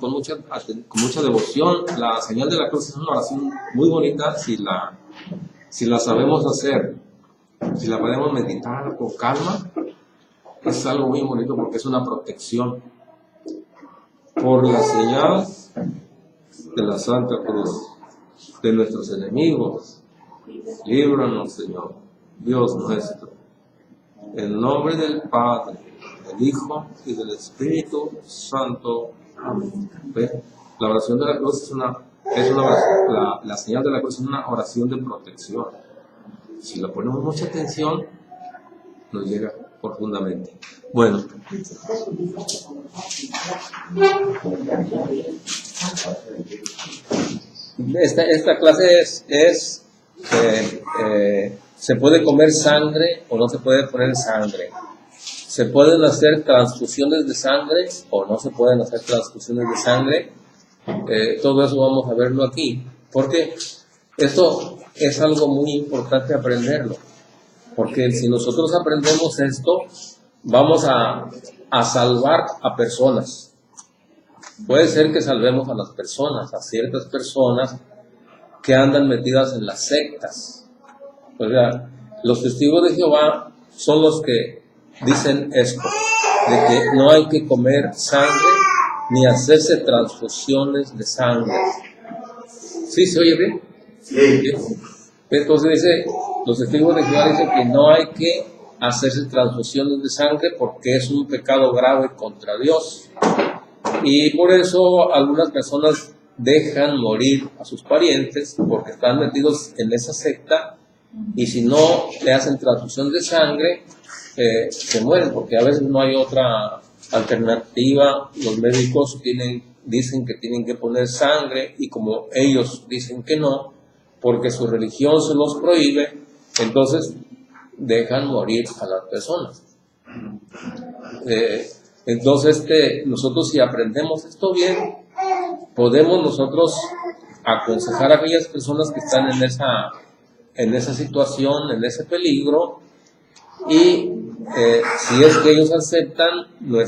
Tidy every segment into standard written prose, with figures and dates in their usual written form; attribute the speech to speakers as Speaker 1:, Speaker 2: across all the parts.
Speaker 1: con mucha devoción. La señal de la cruz es una oración muy bonita si la sabemos hacer, si la podemos meditar con calma. Es algo muy bonito porque es una protección. Por la señal de la Santa Cruz, de nuestros enemigos, líbranos, Señor, Dios nuestro. En nombre del Padre, del Hijo y del Espíritu Santo. Amén. ¿Ve? La oración de la cruz es una oración, la señal de la cruz es una oración de protección. Si le ponemos mucha atención, nos llega profundamente. Bueno. Esta clase es ¿se puede comer sangre o no se puede poner sangre? ¿Se pueden hacer transfusiones de sangre o no se pueden hacer transfusiones de sangre? Todo eso vamos a verlo aquí, porque esto es algo muy importante aprenderlo, porque si nosotros aprendemos esto, vamos a salvar a personas. Puede ser que salvemos a las personas, a ciertas personas que andan metidas en las sectas. O sea, los testigos de Jehová son los que dicen esto, de que no hay que comer sangre ni hacerse transfusiones de sangre. ¿Sí se oye bien? Sí. Entonces dice, los testigos de Jehová dicen que no hay que hacerse transfusiones de sangre porque es un pecado grave contra Dios. Y por eso algunas personas dejan morir a sus parientes porque están metidos en esa secta, y si no le hacen transfusión de sangre, se mueren, porque a veces no hay otra alternativa. Los médicos dicen que tienen que poner sangre, y como ellos dicen que no, porque su religión se los prohíbe, entonces dejan morir a las personas. Entonces nosotros, si aprendemos esto bien, podemos nosotros aconsejar a aquellas personas que están en esa situación, en ese peligro, y si es que ellos aceptan lo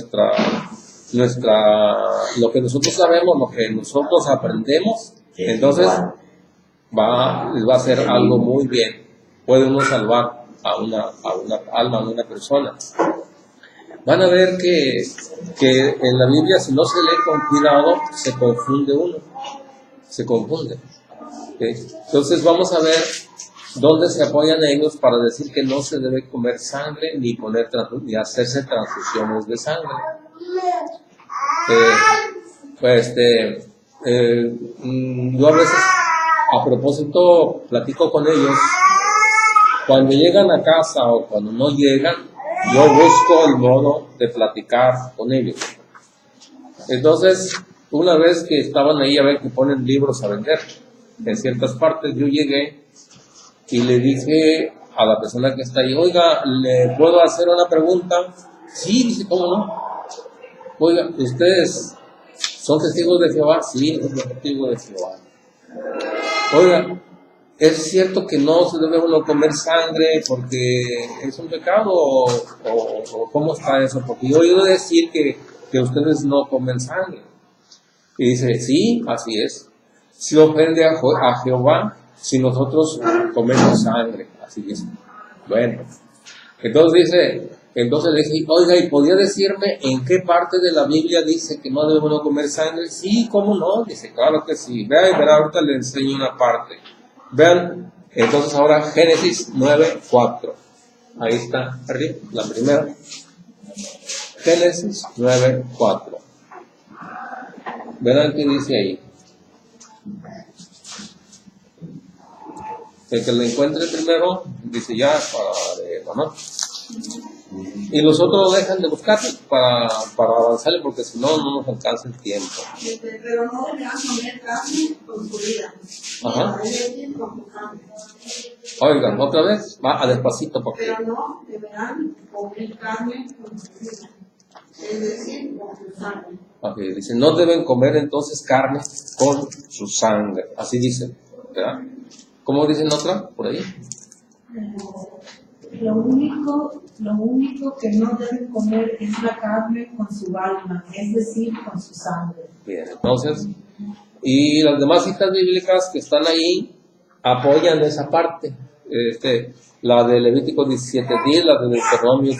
Speaker 1: que nosotros sabemos, lo que nosotros aprendemos, entonces les va a hacer algo muy bien. Podemos salvar a una alma, a una persona. Van a ver que en la Biblia, si no se lee con cuidado, se confunde uno, se confunde. ¿Okay? Entonces vamos a ver dónde se apoyan ellos para decir que no se debe comer sangre ni hacerse transfusiones de sangre. Yo a veces, a propósito, platico con ellos. Cuando llegan a casa o cuando no llegan, yo busco el modo de platicar con ellos. Entonces, una vez que estaban ahí, a ver que ponen libros a vender en ciertas partes, yo llegué y le dije a la persona que está ahí: oiga, ¿le puedo hacer una pregunta? Sí, dice, ¿cómo no? Oiga, ¿ustedes son testigos de Jehová? Sí, soy testigo de Jehová. Oiga, ¿es cierto que no se debe uno comer sangre porque es un pecado? ¿O cómo está eso? Porque yo he oído decir que ustedes no comen sangre. Y dice, sí, así es. Si ofende a Jehová si nosotros comemos sangre. Así es. Bueno, entonces le dije, oiga, ¿y podría decirme en qué parte de la Biblia dice que no debe uno comer sangre? Sí, ¿cómo no? Dice, claro que sí. Vean, ahorita le enseño una parte. Vean, entonces ahora Génesis 9:4. Ahí está, arriba, la primera. Génesis 9:4. Verán qué dice ahí. El que lo encuentre primero, dice ya para leerlo, ¿no? Y los otros dejan de buscar para avanzarle, porque si no, no nos alcanza el tiempo.
Speaker 2: Pero no deberán comer carne con su vida.
Speaker 1: Ajá. Oigan, otra vez, va a despacito porque...
Speaker 2: Pero no deberán comer carne con su vida. Es decir, con su sangre.
Speaker 1: Ok, dice, no deben comer entonces carne con su sangre. Así dice, ¿verdad? ¿Cómo dicen otra por ahí?
Speaker 2: Lo único que no deben comer es la carne con su alma, es decir, con su sangre.
Speaker 1: Bien, entonces, y las demás citas bíblicas que están ahí apoyan esa parte. La de Levítico 17:10, la de Deuteronomio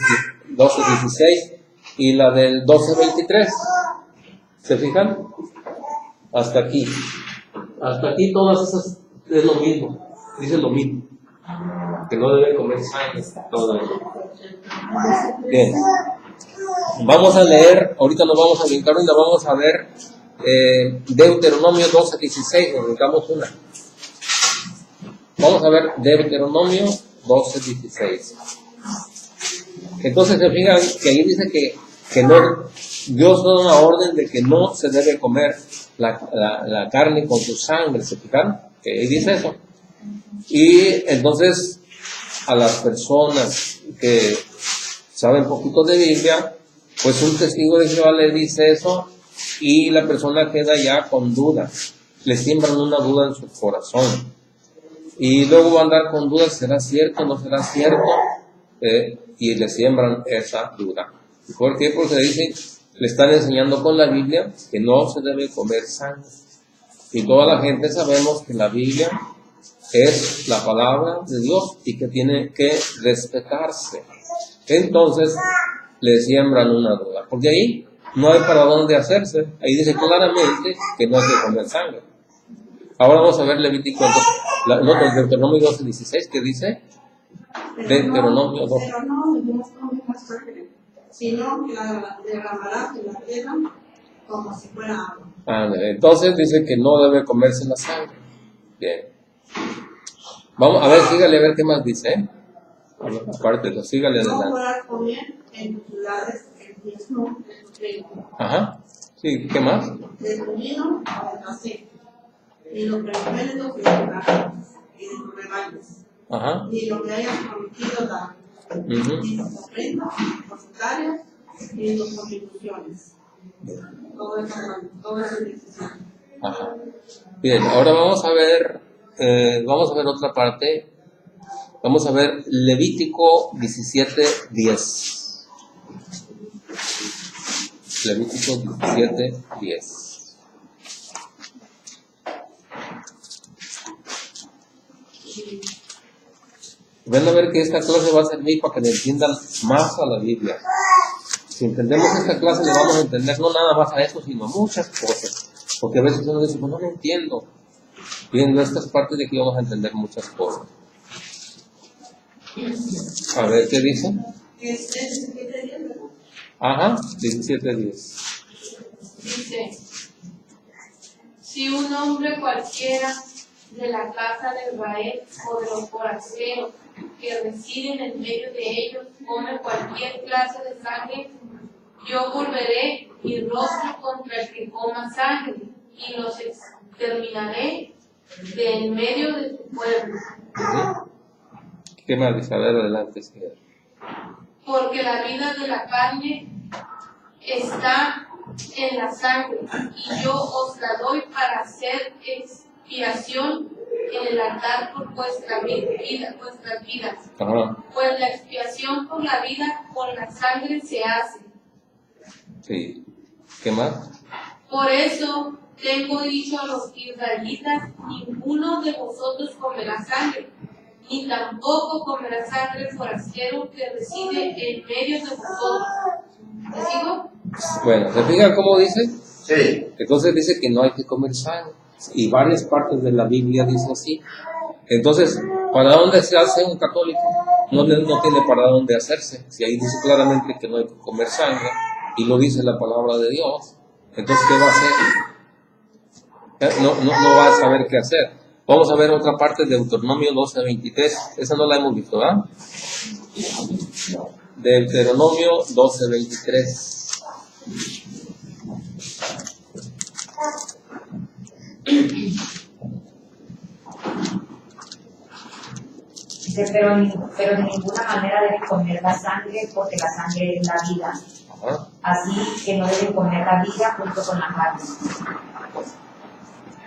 Speaker 1: 12:16 y la del 12:23. ¿Se fijan? Hasta aquí. Hasta aquí todas esas es lo mismo. Dice lo mismo. Que no debe comer sangre. Todo eso. Bien. Vamos a leer, ahorita nos vamos a brincar y vamos a ver Deuteronomio 12:16. Nos brincamos una. Vamos a ver Deuteronomio 12:16. Entonces se fijan que ahí dice que no, Dios da una orden de que no se debe comer la carne con su sangre. ¿Se fijan? Que ahí dice eso. Y entonces a las personas que saben poquito de Biblia, pues un testigo de Jehová le dice eso y la persona queda ya con dudas. Le siembran una duda en su corazón. Y luego va a andar con dudas, ¿será cierto o no será cierto? Y le siembran esa duda. ¿Por qué? Porque le están enseñando con la Biblia que no se debe comer sangre. Y toda la gente sabemos que la Biblia es la palabra de Dios y que tiene que respetarse. Entonces le siembran una duda. Porque ahí no hay para dónde hacerse. Ahí dice claramente que no hay que comer sangre. Ahora vamos a ver Levítico, Deuteronomio 12:16, ¿qué dice? Deuteronomio 12.
Speaker 2: Pero no debemos comer la sangre, sino que la derramarás en la tierra como si fuera agua.
Speaker 1: Entonces dice que no debe comerse la sangre. Bien. Vamos a ver, sígale a ver qué más dice. Aparte de eso, sígale
Speaker 2: No
Speaker 1: adelante.
Speaker 2: podrás comer en tus ciudades el diezmo de tu trigo.
Speaker 1: Ajá. Sí, ¿qué más?
Speaker 2: De tu vino o de tu aceite, ni lo primogénito de tus ganados y de tus rebaños, ni lo que hayas prometido dar, ni tus ofrendas voluntarias, ni tus contribuciones. Todo eso es necesario.
Speaker 1: Ajá. Bien, ahora vamos a ver otra parte. Vamos a ver Levítico 17:10. Levítico 17:10. Ven a ver que esta clase va a servir para que le entiendan más a la Biblia. Si entendemos esta clase, le vamos a entender no nada más a eso, sino a muchas cosas. Porque a veces uno dice, pues no lo entiendo. Viendo estas partes de aquí vamos a entender muchas cosas. A ver, ¿qué dice?
Speaker 2: Es 17:10, ¿verdad?
Speaker 1: Ajá, 17:10.
Speaker 3: Dice, si un hombre cualquiera de la casa de Israel o de los forasteros que residen en medio de ellos come cualquier clase de sangre, yo volveré mi rostro contra el que coma sangre y los exterminaré de en medio de tu pueblo.
Speaker 1: ¿Qué más dice? A ver, adelante, señor.
Speaker 3: Porque la vida de la carne está en la sangre, y yo os la doy para hacer expiación en el altar por vuestras vidas.
Speaker 1: Ajá.
Speaker 3: Pues la expiación por la vida con la sangre se hace.
Speaker 1: Sí. ¿Qué más?
Speaker 3: Por eso tengo dicho a los israelitas, ninguno de vosotros comerá sangre, ni tampoco comerá sangre el forastero que reside en medio de vosotros. ¿Te digo?
Speaker 1: Bueno, ¿se fijan cómo dice?
Speaker 4: Sí.
Speaker 1: Entonces dice que no hay que comer sangre. Y varias partes de la Biblia dice así. Entonces, ¿para dónde se hace un católico? No tiene para dónde hacerse. Si ahí dice claramente que no hay que comer sangre, y lo dice la palabra de Dios, entonces ¿qué va a hacer? No va a saber qué hacer. Vamos a ver otra parte de Deuteronomio 12:23. Esa no la hemos visto, ¿verdad? Deuteronomio 12:23.
Speaker 5: Dice, pero de ninguna manera deben comer la sangre, porque la sangre es la vida.
Speaker 1: Ajá.
Speaker 5: Así que no deben comer la vida junto con la carne.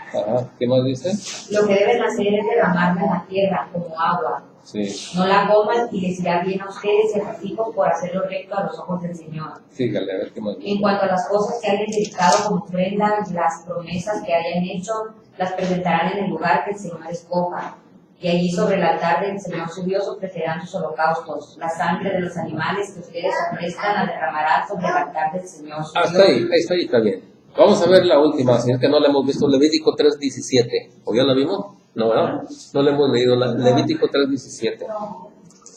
Speaker 1: Ajá. ¿Qué más dice?
Speaker 5: Lo que deben hacer es derramarla en la tierra como agua,
Speaker 1: Sí.
Speaker 5: No la coman y les irá bien a ustedes y a sus hijos por hacerlo recto a los ojos del Señor.
Speaker 1: Fíjale, a ver qué más.
Speaker 5: En cuanto a las cosas que hayan dedicado como ofrenda, las promesas que hayan hecho, las presentarán en el lugar que el Señor escoja. Y allí sobre el altar del Señor su Dios ofrecerán sus holocaustos. La sangre de los animales que ustedes ofrezcan la derramarán sobre el altar del Señor su Dios.
Speaker 1: Hasta ahí está bien. Vamos a ver la última, si es que no la hemos visto, Levítico 3:17. ¿O ya la vimos? No, ¿verdad? No la hemos leído, Levítico 3:17.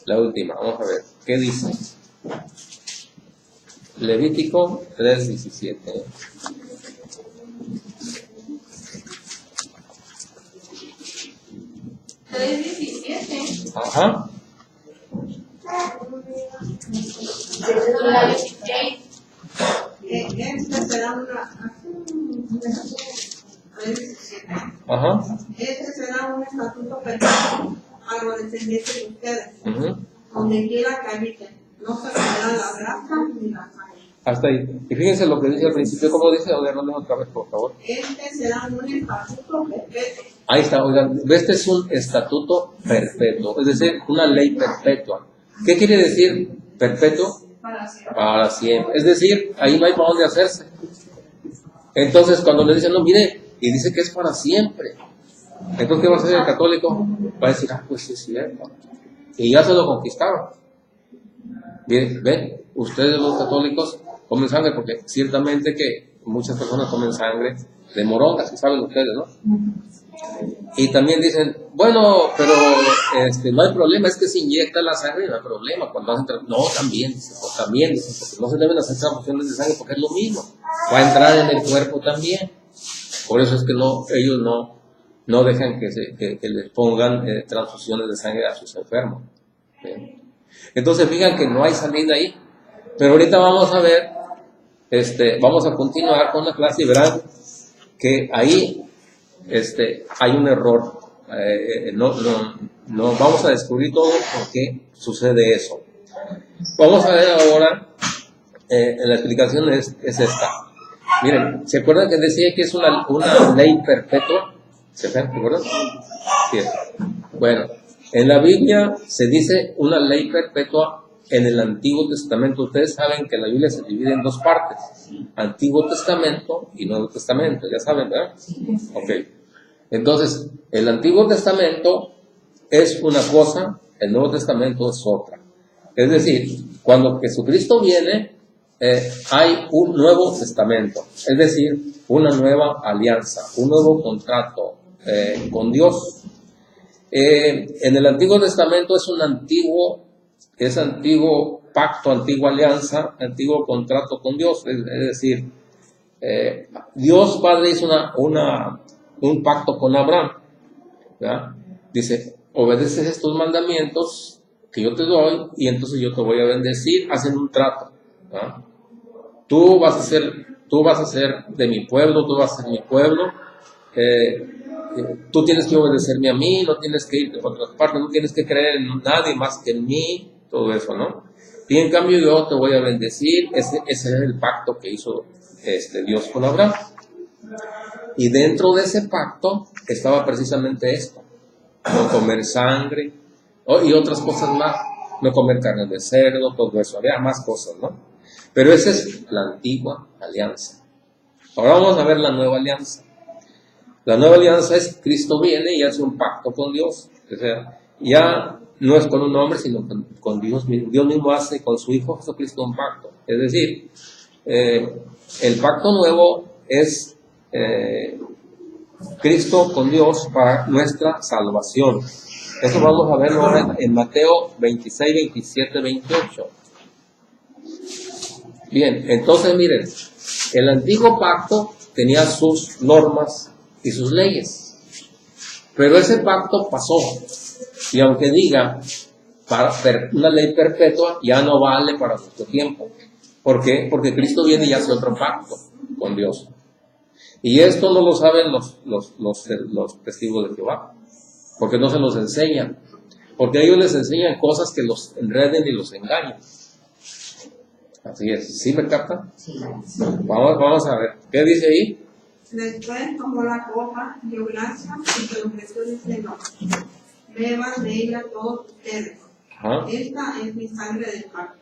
Speaker 1: La última, vamos a ver. ¿Qué dice? Levítico 3:17.
Speaker 3: 3:17.
Speaker 1: Ajá.
Speaker 3: La 16.
Speaker 2: Este será una.
Speaker 1: Ajá.
Speaker 2: Este será un estatuto perpetuo para los descendientes de ustedes, donde quiera que habiten. No se comerá la grasa ni la sangre.
Speaker 1: Hasta ahí. Y fíjense lo que dice al principio, ¿cómo dice? Oigan, otra vez, por favor.
Speaker 2: Este será un estatuto perpetuo.
Speaker 1: Ahí está, oigan, este es un estatuto perpetuo, es decir, una ley perpetua. ¿Qué quiere decir perpetuo? Para siempre. Es decir, ahí no hay para dónde hacerse. Entonces, cuando le dicen, no, mire, y dice que es para siempre. Entonces, ¿qué va a hacer el católico? Va a decir, pues sí es cierto. Y ya se lo conquistaron. Bien, ven, ustedes los católicos comen sangre, porque ciertamente que muchas personas comen sangre de morongas, que saben ustedes, ¿no? Y también dicen, bueno, pero no hay problema, es que se inyecta la sangre, no hay problema. Cuando hacen no, también dicen, porque no se deben hacer transfusiones de sangre, porque es lo mismo, va a entrar en el cuerpo también. Por eso es que ellos no dejan que les pongan transfusiones de sangre a sus enfermos. ¿Bien? Entonces, fíjense que no hay salida ahí. Pero ahorita vamos a ver, vamos a continuar con la clase y verán que ahí hay un error. No vamos a descubrir todo por qué sucede eso. Vamos a ver ahora, la explicación es esta. Miren, ¿se acuerdan que decía que es una ley perpetua? ¿Se acuerdan? Sí. Bueno, en la Biblia se dice una ley perpetua en el Antiguo Testamento. Ustedes saben que la Biblia se divide en dos partes, Antiguo Testamento y Nuevo Testamento, ya saben, ¿verdad? Ok. Entonces, el Antiguo Testamento es una cosa, el Nuevo Testamento es otra. Es decir, cuando Jesucristo viene, hay un Nuevo Testamento, es decir, una nueva alianza, un nuevo contrato con Dios. En el Antiguo Testamento es antiguo pacto, antigua alianza, antiguo contrato con Dios. Es decir, Dios Padre hizo un pacto con Abraham, ¿verdad? Dice, obedeces estos mandamientos que yo te doy y entonces yo te voy a bendecir. Hacen un trato, ¿verdad? Tú vas a ser de mi pueblo, tú vas a ser mi pueblo. Tú tienes que obedecerme a mí, no tienes que ir a otras partes, no tienes que creer en nadie más que en mí, todo eso, ¿no? Y en cambio yo te voy a bendecir. Ese es el pacto que hizo Dios con Abraham. Y dentro de ese pacto estaba precisamente esto: no comer sangre y otras cosas más, no comer carne de cerdo, todo eso, había más cosas, ¿no? Pero esa es la antigua alianza. Ahora vamos a ver la nueva alianza. La nueva alianza es Cristo viene y hace un pacto con Dios. O sea, ya no es con un hombre, sino con Dios mismo. Dios mismo hace con su Hijo Jesucristo un pacto. Es decir, el pacto nuevo es Cristo con Dios para nuestra salvación. Eso vamos a verlo ahora en Mateo 26, 27, 28. Bien, entonces miren, el antiguo pacto tenía sus normas y sus leyes, pero ese pacto pasó, y aunque diga para una ley perpetua, ya no vale para nuestro tiempo. ¿Por qué? Porque Cristo viene y hace otro pacto con Dios, y esto no lo saben los testigos de Jehová, porque no se los enseñan, porque ellos les enseñan cosas que los enreden y los engañan. Así es, ¿sí me captan?
Speaker 5: Sí.
Speaker 1: Vamos a ver, ¿qué dice ahí?
Speaker 2: Después tomó la copa, dio gracias y se lo ofreció diciendo: beban de ella todos ustedes.
Speaker 1: Ajá.
Speaker 2: Esta es mi sangre del pacto.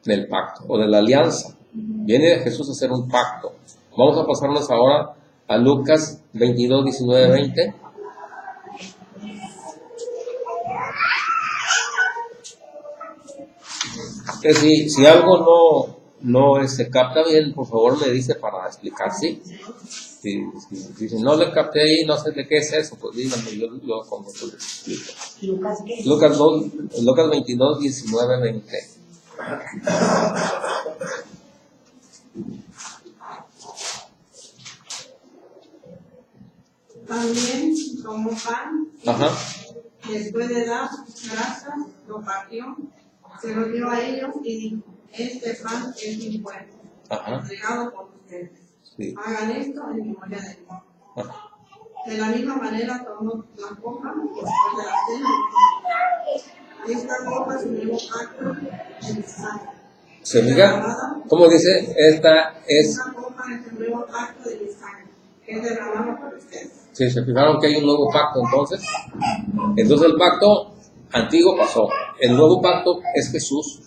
Speaker 1: Del pacto o de la alianza. Viene Jesús a hacer un pacto. Vamos a pasarnos ahora a Lucas 22, 19, 20. Que si algo no se capta bien, por favor me dice para explicar, ¿sí? Si no le capté ahí, no sé de qué es eso, pues díganme, yo como tú le explico. Lucas 22, 19, 20.
Speaker 2: También tomó pan.
Speaker 1: Ajá.
Speaker 2: Después de dar gracias, lo partió, se lo dio a ellos y dijo: este pan es mi cuerpo, entregado por ustedes. Sí. Hagan esto en memoria de mí. De la misma manera tomó la copa después de la cena. Esta copa es un nuevo pacto en mi sangre.
Speaker 1: ¿Se fija? ¿Cómo dice? Esta
Speaker 2: copa es el nuevo pacto de mi sangre, que es derramado por ustedes.
Speaker 1: Sí, se fijaron que hay un nuevo pacto entonces. Entonces el pacto antiguo pasó. El nuevo pacto es Jesús.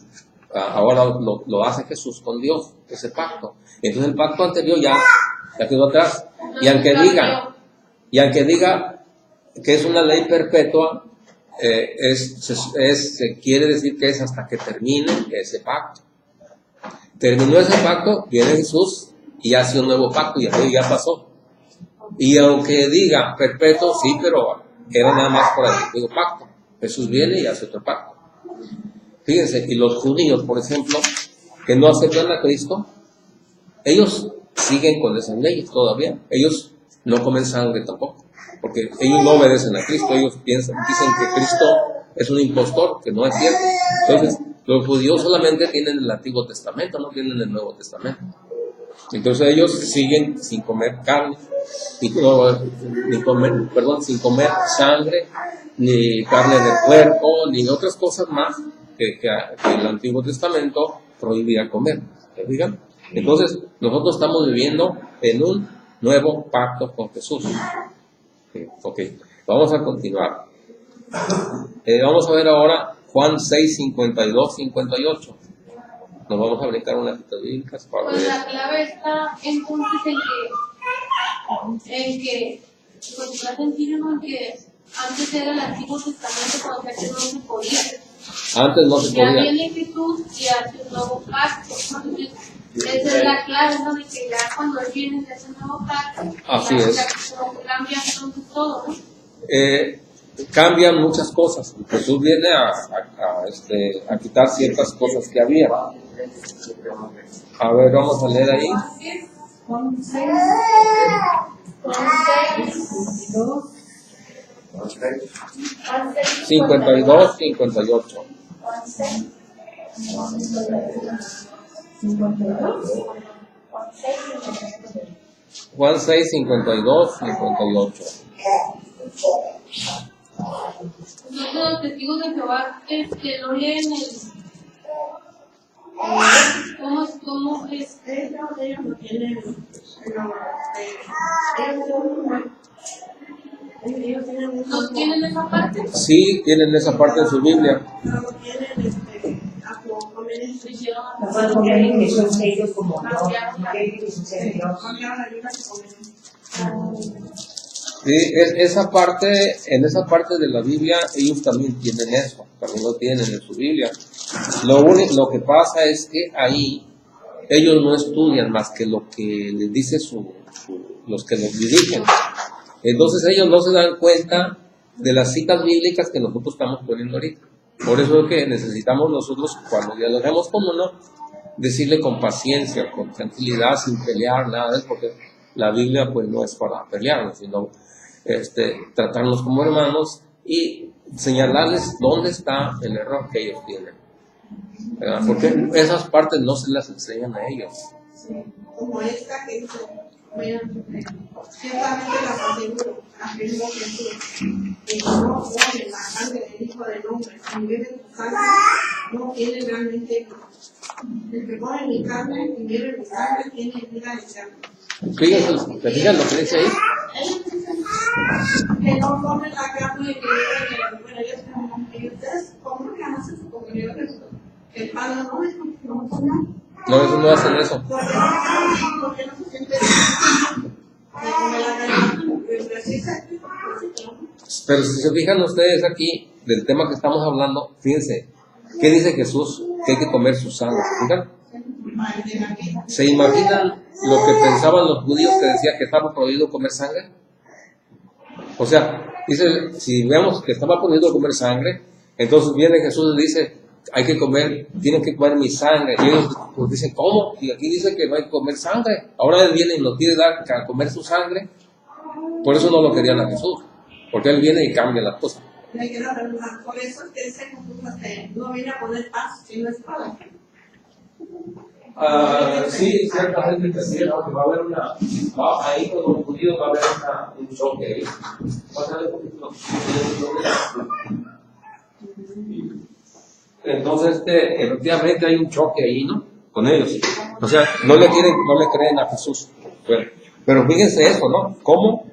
Speaker 1: Ahora lo hace Jesús con Dios, ese pacto. Entonces el pacto anterior ya quedó atrás. Y aunque diga que es una ley perpetua, quiere decir que es hasta que termine ese pacto. Terminó ese pacto, viene Jesús y hace un nuevo pacto y aquello ya pasó. Y aunque diga perpetuo, sí, pero era nada más por el antiguo pacto. Jesús viene y hace otro pacto. Fíjense, y los judíos, por ejemplo, que no aceptan a Cristo, ellos siguen con esas leyes todavía. Ellos no comen sangre tampoco, porque ellos no obedecen a Cristo. Ellos dicen que Cristo es un impostor, que no es cierto. Entonces, los judíos solamente tienen el Antiguo Testamento, no tienen el Nuevo Testamento. Entonces ellos siguen sin comer carne, sin comer sangre, ni carne de puerco, ni otras cosas más que el Antiguo Testamento prohibía comer. ¿Se fijan? Entonces, nosotros estamos viviendo en un nuevo pacto con Jesús. Ok, vamos a continuar. Vamos a ver ahora Juan 6, 52, 58. Nos vamos a brincar unas citas bíblicas para ver.
Speaker 3: Pues la clave está entonces en que pues está sencillo porque antes era el Antiguo Testamento cuando antes no se podía.
Speaker 1: Antes no se podía.
Speaker 3: Ya viene Jesús y hace un nuevo pacto. Entonces, esa es la clave, ¿no? De que ya cuando Él viene y hace un nuevo pacto,
Speaker 1: así es.
Speaker 3: Cambia entonces todo, ¿no?
Speaker 1: Cambian muchas cosas. Jesús viene a quitar ciertas cosas que había. A ver, vamos a leer ahí. 52, 58. Juan 6, 52, 58.
Speaker 3: Nosotros los testigos de Jehová lo leen ¿cómo es?
Speaker 2: Ellos no tienen
Speaker 3: ¿No tienen esa parte?
Speaker 1: Sí, tienen esa parte en su Biblia. Sí, en esa parte de la Biblia ellos también tienen eso, también lo tienen en su Biblia. Lo que pasa es que ahí ellos no estudian más que lo que les dice los que los dirigen. Entonces ellos no se dan cuenta de las citas bíblicas que nosotros estamos poniendo ahorita. Por eso es que necesitamos nosotros, cuando dialogamos con uno, decirle con paciencia, con tranquilidad, sin pelear, nada de eso, porque la Biblia pues no es para pelearnos, sino tratarnos como hermanos y señalarles dónde está el error que ellos tienen. ¿Verdad? Porque esas partes no se las enseñan a ellos.
Speaker 2: Sí, como esta que dice, ciertamente las aseguro, afirmó Jesús, que no come la sangre del Hijo del Hombre, ni bebe su sangre, no tiene realmente vida. El que come mi carne y bebe mi sangre tiene vida eterna.
Speaker 1: ¿Te fijas lo que dice ahí?
Speaker 2: Que no come la carne y que bebe, bueno, yo Y ustedes, ¿cómo que hacen su comunión? El padre no es como
Speaker 1: no, eso no hacen eso.
Speaker 2: porque no se siente
Speaker 1: Pero si se fijan ustedes aquí del tema que estamos hablando, fíjense, ¿qué dice Jesús? Que hay que comer su sangre. ¿Se fijan? ¿Se imaginan lo que pensaban los judíos que decía que estaba prohibido comer sangre? O sea, dice, si vemos que estaba prohibido comer sangre, entonces viene Jesús y dice, hay que comer, tienen que comer mi sangre. Y ellos pues, dicen, ¿cómo? Y aquí dice que no hay que comer sangre. Ahora Él viene y nos quiere dar a comer su sangre. Por eso no lo querían a Jesús, porque Él viene y cambia las cosas.
Speaker 2: Le quiero preguntar, por eso es que dice que no viene a poner paz, sino espada.
Speaker 1: Sí, cierta gente que decía que va a haber ahí con los judíos va a haber un choque ahí. Pásale un poquito. Entonces, efectivamente hay un choque ahí, ¿no? Con ellos. O sea, no le creen a Jesús. Pero fíjense eso, ¿no? Cómo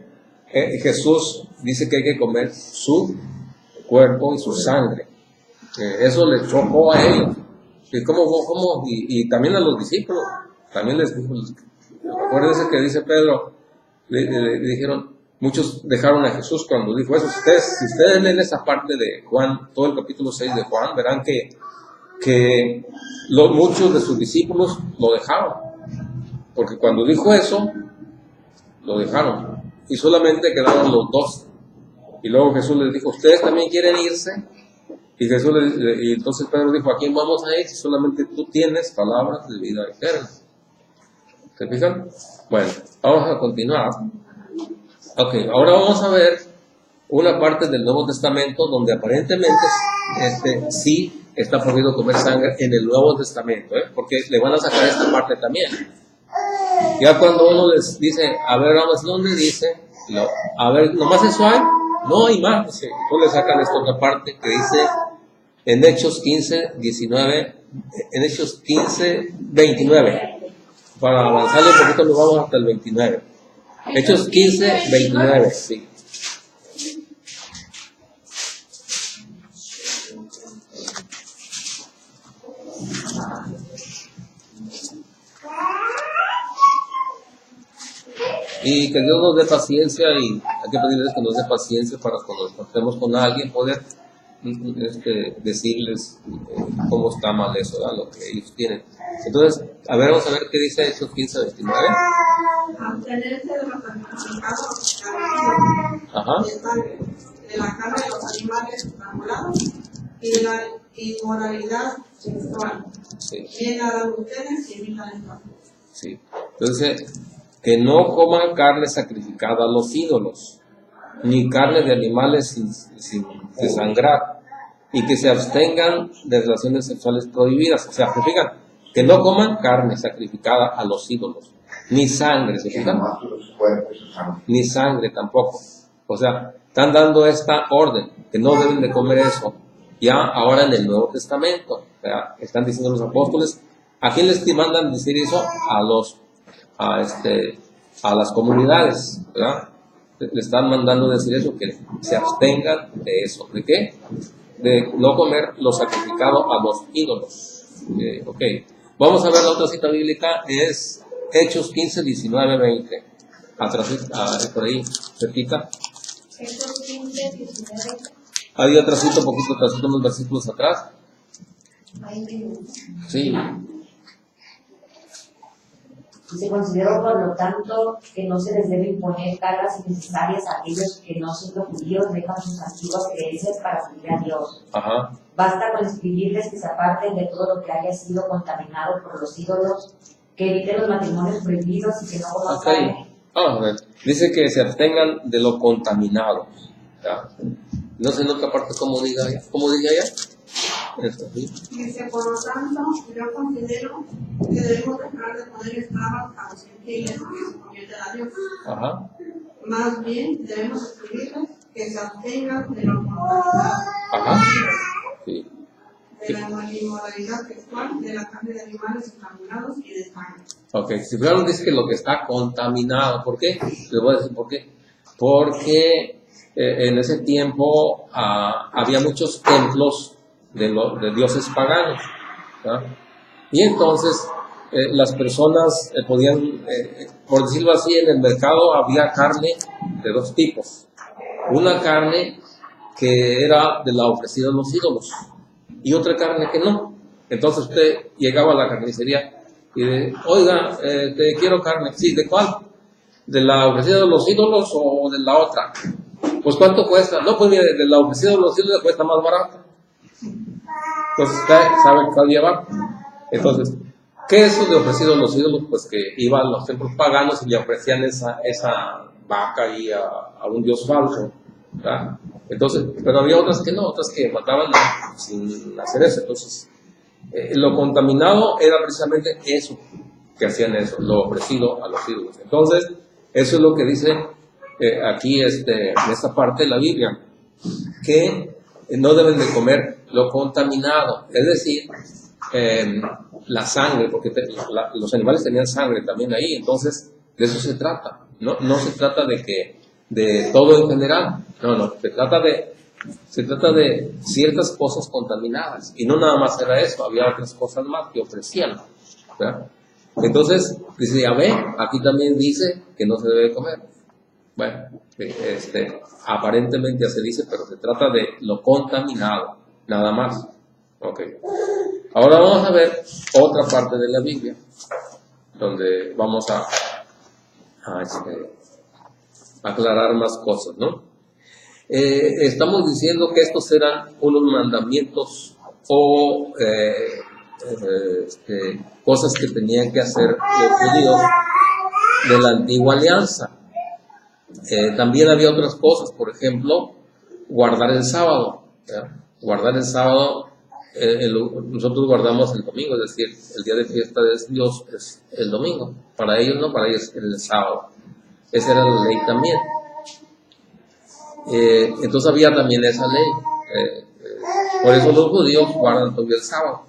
Speaker 1: Jesús dice que hay que comer su cuerpo y su sangre. Eso les chocó a ellos. Y también a los discípulos. También les dijo, acuérdense que dice Pedro, le dijeron, muchos dejaron a Jesús cuando dijo eso. Si ustedes leen esa parte de Juan, todo el capítulo 6 de Juan, verán que muchos de sus discípulos lo dejaron. Porque cuando dijo eso, lo dejaron. Y solamente quedaron los 12. Y luego Jesús les dijo, ¿ustedes también quieren irse? Y entonces Pedro dijo, ¿a quién vamos a ir si solamente tú tienes palabras de vida eterna? ¿Se fijan? Bueno, vamos a continuar. Ok, ahora vamos a ver una parte del Nuevo Testamento donde aparentemente sí está prohibido comer sangre en el Nuevo Testamento, porque le van a sacar esta parte también. Ya cuando uno les dice, a ver, vamos, ¿dónde dice? A ver, ¿nomás eso hay? No hay más. Dice, tú le sacan esta otra parte que dice en Hechos 15, 19, en Hechos 15, 29. Para avanzarle un poquito nos vamos hasta el 29. Hechos 15, 29, sí. Y que Dios nos dé paciencia, y hay que pedirles que nos dé paciencia para cuando nos encontremos con alguien poder decirles cómo está mal eso, ¿verdad? Lo que ellos tienen. Entonces, vamos a ver qué dice Hechos 15, 29.
Speaker 2: Abstenerse de los sacrificados de la carne de los animales estrangulados y de la inmoralidad sexual. Sí. Bien hagan ustedes y evitan el mal.
Speaker 1: Sí. Entonces, que no coman carne sacrificada a los ídolos, ni carne de animales sin desangrar, y que se abstengan de relaciones sexuales prohibidas. O sea, ¿se fijan? Que no coman carne sacrificada a los ídolos, ni sangre, ¿se fijan? Ni sangre tampoco. O sea, están dando esta orden, que no deben de comer eso. Ya ahora en el Nuevo Testamento, o sea, están diciendo los apóstoles, ¿a quién les mandan decir eso? A las comunidades, ¿verdad? Le están mandando decir eso, que se abstengan de eso. ¿De qué? De no comer lo sacrificado a los ídolos. Ok. Vamos a ver la otra cita bíblica, es Hechos 15, 19, 20. Atrás, por ahí, cerquita.
Speaker 3: Hechos 15, 19.
Speaker 1: Hay atrásito, un poquito atrásito, unos versículos atrás. Sí.
Speaker 5: Se consideró, por lo tanto, que no se les debe imponer cargas innecesarias a aquellos que no siendo judíos dejan sus antiguas creencias para servir a Dios.
Speaker 1: Ajá.
Speaker 5: Basta con escribirles que se aparten de todo lo que haya sido contaminado por los ídolos, que eviten los matrimonios prohibidos y que no coman carne.
Speaker 1: Dice que se abstengan de lo contaminado. ¿Ya? No sé en otra parte cómo diga allá. ¿Cómo diga allá?
Speaker 2: Dice, por lo tanto, yo considero que debemos dejar de poner trabas a los gentiles que se convierten a Dios.
Speaker 1: Ajá.
Speaker 2: Más bien, debemos escribirles que se abstengan de la moralidad,
Speaker 1: sí.
Speaker 2: de la inmoralidad sexual, de la carne de animales estrangulados y de sangre.
Speaker 1: Ok, si fueron dice que lo que está contaminado, ¿por qué? Les voy a decir por qué. Porque en ese tiempo había muchos templos de dioses paganos, ¿verdad? Y entonces las personas podían, por decirlo así, en el mercado había carne de dos tipos. Una carne que era de la ofrecida a los ídolos y otra carne que no. Entonces usted llegaba a la carnicería y oiga, te quiero carne. Sí, ¿de cuál? ¿De la ofrecida de los ídolos o de la otra? Pues ¿cuánto cuesta? No, pues mire, de la ofrecida de los ídolos cuesta más barata. Entonces usted sabe cuál llevar. Entonces, ¿qué es eso de ofrecido a los ídolos? Pues que iban a los templos paganos y le ofrecían esa vaca ahí a un dios falso, ¿verdad? Entonces, pero había otras que no, otras que mataban sin hacer eso. Entonces, lo contaminado era precisamente eso, que hacían eso, lo ofrecido a los ídolos. Entonces, eso es lo que dice aquí en esta parte de la Biblia, que no deben de comer lo contaminado, es decir, la sangre, porque los animales tenían sangre también ahí, entonces de eso se trata. No se trata de todo en general, no, se trata de ciertas cosas contaminadas, y no nada más era eso, había otras cosas más que ofrecían, ¿verdad? Entonces, dice, ya ve, aquí también dice que no se debe comer. Bueno, aparentemente ya se dice, pero se trata de lo contaminado, nada más. Ok. Ahora vamos a ver otra parte de la Biblia, donde vamos a aclarar más cosas, ¿no? Estamos diciendo que estos eran unos mandamientos o cosas que tenían que hacer los judíos de la antigua alianza. También había otras cosas, por ejemplo, guardar el sábado. Guardar el sábado, nosotros guardamos el domingo, es decir, el día de fiesta de Dios es el domingo. Para ellos no, para ellos es el sábado. Esa era la ley también. Entonces había también esa ley. Por eso los judíos guardan todavía el sábado.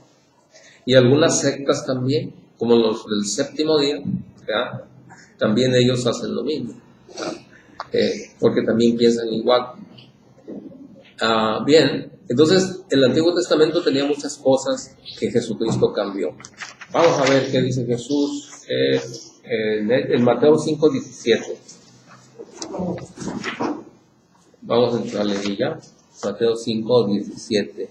Speaker 1: Y algunas sectas también, como los del séptimo día, ¿verdad? También ellos hacen lo mismo, porque también piensan igual. Bien, entonces el Antiguo Testamento tenía muchas cosas que Jesucristo cambió. Vamos a ver qué dice Jesús en Mateo 5:17. Vamos a entrarle ahí ya. Mateo 5:17.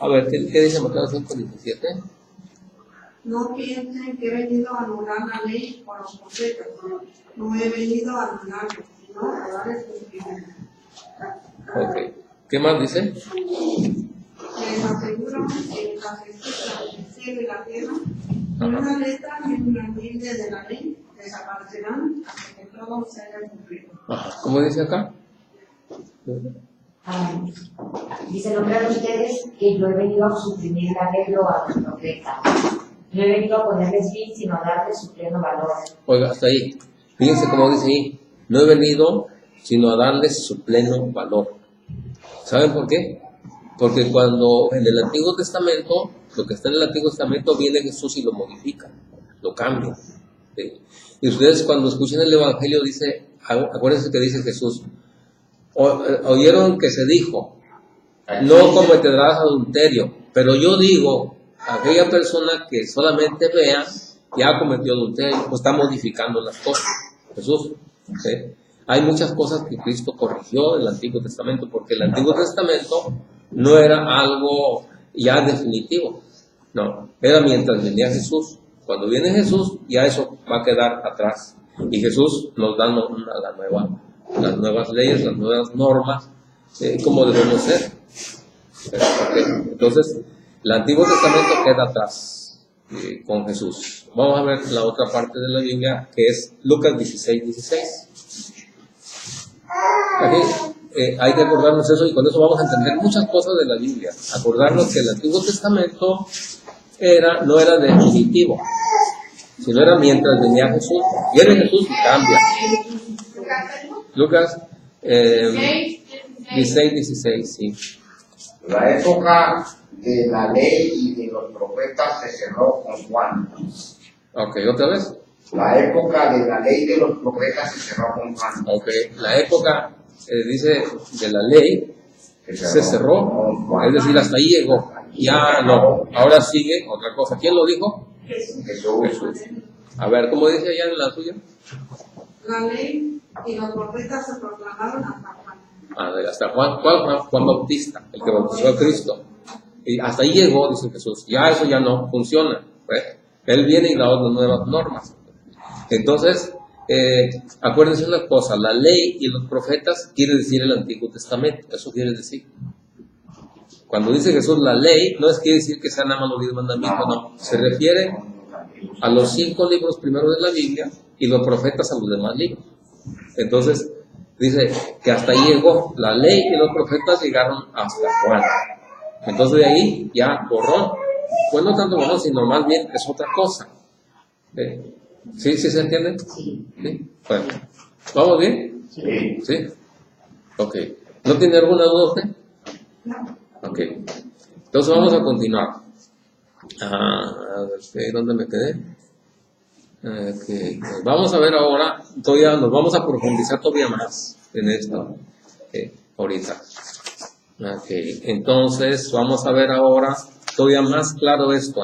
Speaker 1: A ver, ¿qué dice Mateo 5:17?
Speaker 2: No piensen que he venido a anular la ley o los profetas. No he venido a anularlo, sino a darles cumplimiento.
Speaker 1: Ok. ¿Qué más dice?
Speaker 2: Les aseguro que las escrituras del cielo y la tierra, ni una letra ni una tilde de la ley desaparecerán hasta que todo se haya cumplido.
Speaker 1: ¿Cómo dice acá?
Speaker 5: Dice, nombrar ustedes que yo he venido a suprimir la ley o a los profetas. No he venido a ponerles fin, sino a darles su pleno valor. Oiga,
Speaker 1: hasta ahí. Fíjense cómo dice ahí. No he venido, sino a darles su pleno valor. ¿Saben por qué? Porque cuando en el Antiguo Testamento, lo que está en el Antiguo Testamento, viene Jesús y lo modifica, lo cambia. ¿Sí? Y ustedes cuando escuchen el Evangelio, acuérdense que dice Jesús, oyeron que se dijo, no cometerás adulterio, pero yo digo, aquella persona que solamente vea, ya cometió adulterio, pues está modificando las cosas. Jesús, ¿sí? Hay muchas cosas que Cristo corrigió en el Antiguo Testamento, porque el Antiguo Testamento no era algo ya definitivo, no, era mientras venía Jesús. Cuando viene Jesús, ya eso va a quedar atrás, y Jesús nos da las nuevas leyes, las nuevas normas, como debemos ser. Entonces, el Antiguo Testamento queda atrás con Jesús. Vamos a ver la otra parte de la Biblia, que es Lucas 16:16. Aquí hay que acordarnos eso, y con eso vamos a entender muchas cosas de la Biblia. Acordarnos que el Antiguo Testamento no era definitivo, sino era mientras venía Jesús. Viene Jesús y cambia. Lucas 16:16, sí.
Speaker 4: La época de la ley y de los profetas se cerró con Juan.
Speaker 1: Ok, ¿otra vez?
Speaker 4: La época de la ley de los profetas se cerró con Juan.
Speaker 1: Ok, la época, dice, de la ley se cerró, es decir, hasta ahí llegó. Ya no, ahora sigue otra cosa. ¿Quién lo dijo? Jesús. A ver, ¿cómo dice allá en la suya?
Speaker 2: La ley y los profetas se proclamaron hasta Juan.
Speaker 1: A ver, hasta Juan. ¿Cuál Juan? Juan Bautista, el que bautizó a Cristo. Y hasta ahí llegó, dice Jesús. Ya eso ya no funciona. ¿Pues? Él viene y da otras nuevas normas. Entonces, acuérdense una cosa, la ley y los profetas quiere decir el Antiguo Testamento, eso quiere decir. Cuando dice Jesús la ley, no es quiere decir que sean nada más los 10 mandamientos, no, se refiere a los 5 libros primeros de la Biblia y los profetas a los demás libros. Entonces, dice que hasta ahí llegó, la ley y los profetas llegaron hasta Juan. Entonces de ahí ya borrón, pues no tanto borrón, sino más bien es otra cosa. ¿Sí se entiende?
Speaker 5: Sí.
Speaker 1: ¿Sí? Bueno, ¿vamos bien?
Speaker 4: Sí.
Speaker 1: ¿Sí? Ok. ¿No tiene alguna duda usted?
Speaker 2: No.
Speaker 1: Ok. Entonces vamos a continuar. A ver, ¿dónde me quedé? Okay. Vamos a ver ahora, todavía nos vamos a profundizar todavía más en esto. Ahorita. Ok. Entonces vamos a ver ahora todavía más claro esto,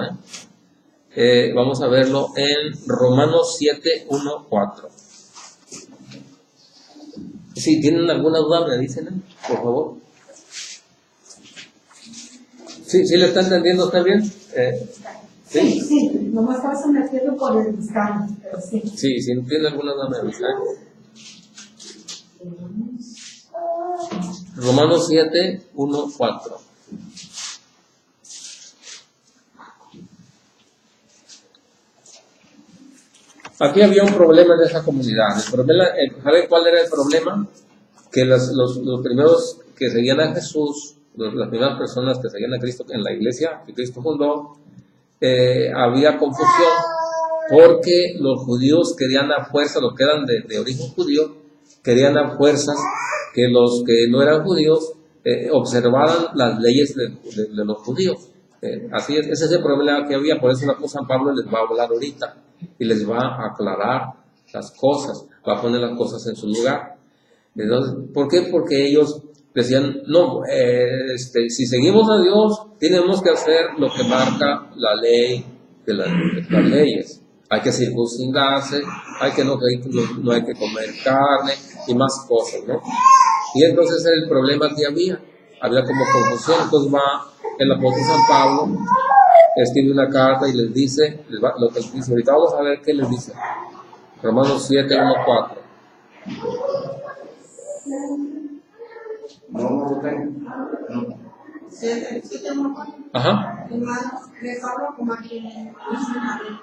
Speaker 1: vamos a verlo en Romanos 7, 1, 4. Si tienen alguna duda, me dicen, por favor. ¿Sí le está entendiendo? ¿Está bien?
Speaker 6: Sí, nomás estaba sometiendo por el buscando, pero sí.
Speaker 1: Sí, si no tiene alguna duda, me avisa. Romanos 7, 1, 4. Aquí había un problema en esa comunidad. ¿Saben cuál era el problema? Que los primeros que seguían a Jesús, las primeras personas que seguían a Cristo en la iglesia que Cristo fundó, había confusión porque los judíos querían a fuerza, los que eran de origen judío, querían a fuerzas que los que no eran judíos observaran las leyes de los judíos. Así es, ese es el problema que había, por eso el apóstol San Pablo les va a hablar ahorita y les va a aclarar las cosas, va a poner las cosas en su lugar. Entonces, ¿por qué? Porque ellos decían, no, si seguimos a Dios, tenemos que hacer lo que marca la ley de las leyes. Hay que circuncidarse, no hay que comer carne y más cosas, ¿no? Y entonces era el problema que había como confusión. Entonces va el apóstol San Pablo, escribe una carta y les dice, lo que les dice, ahorita vamos a ver qué les dice. Romanos 7, 1, 4.
Speaker 4: No.
Speaker 2: 7, 1, 4.
Speaker 1: Ajá.
Speaker 2: Hermanos, les hablo como a quien dicen la ley.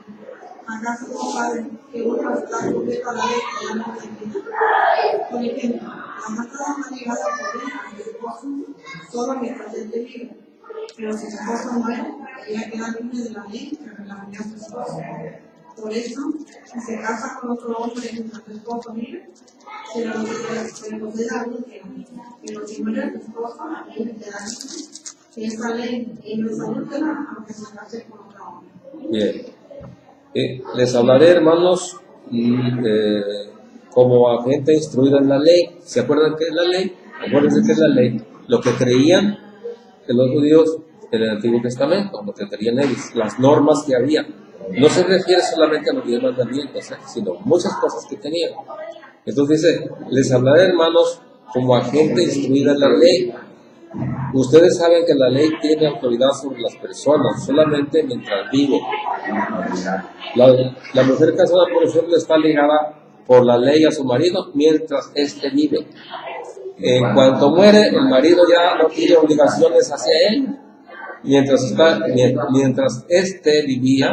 Speaker 2: ¿Acaso no saben que uno está sujeto a la ley que ya no se Por ejemplo, la matada está ligada por él a su esposo solo mientras él vive. Pero si su esposo muere, ella queda libre de la ley que reglamenta a su esposo. Por eso, si se casa con otro hombre mientras su esposo vive, se le concede adulterio. Pero si muere su esposo, él le queda libre. Esa ley no es adúltera, aunque se case con otro hombre.
Speaker 1: Bien. Les hablaré, hermanos, como a gente instruida en la ley. ¿Se acuerdan qué es la ley? Acuérdense qué es la ley. Lo que creían que los judíos en el Antiguo Testamento, lo que creían ellos, las normas que había. No se refiere solamente a los 10 mandamientos, sino muchas cosas que tenían. Entonces dice, les hablaré, hermanos, como a gente instruida en la ley. Ustedes saben que la ley tiene autoridad sobre las personas solamente mientras vive. La mujer casada, por ejemplo, está ligada por la ley a su marido mientras éste vive. En cuanto muere, el marido ya no tiene obligaciones hacia él. Mientras éste vivía,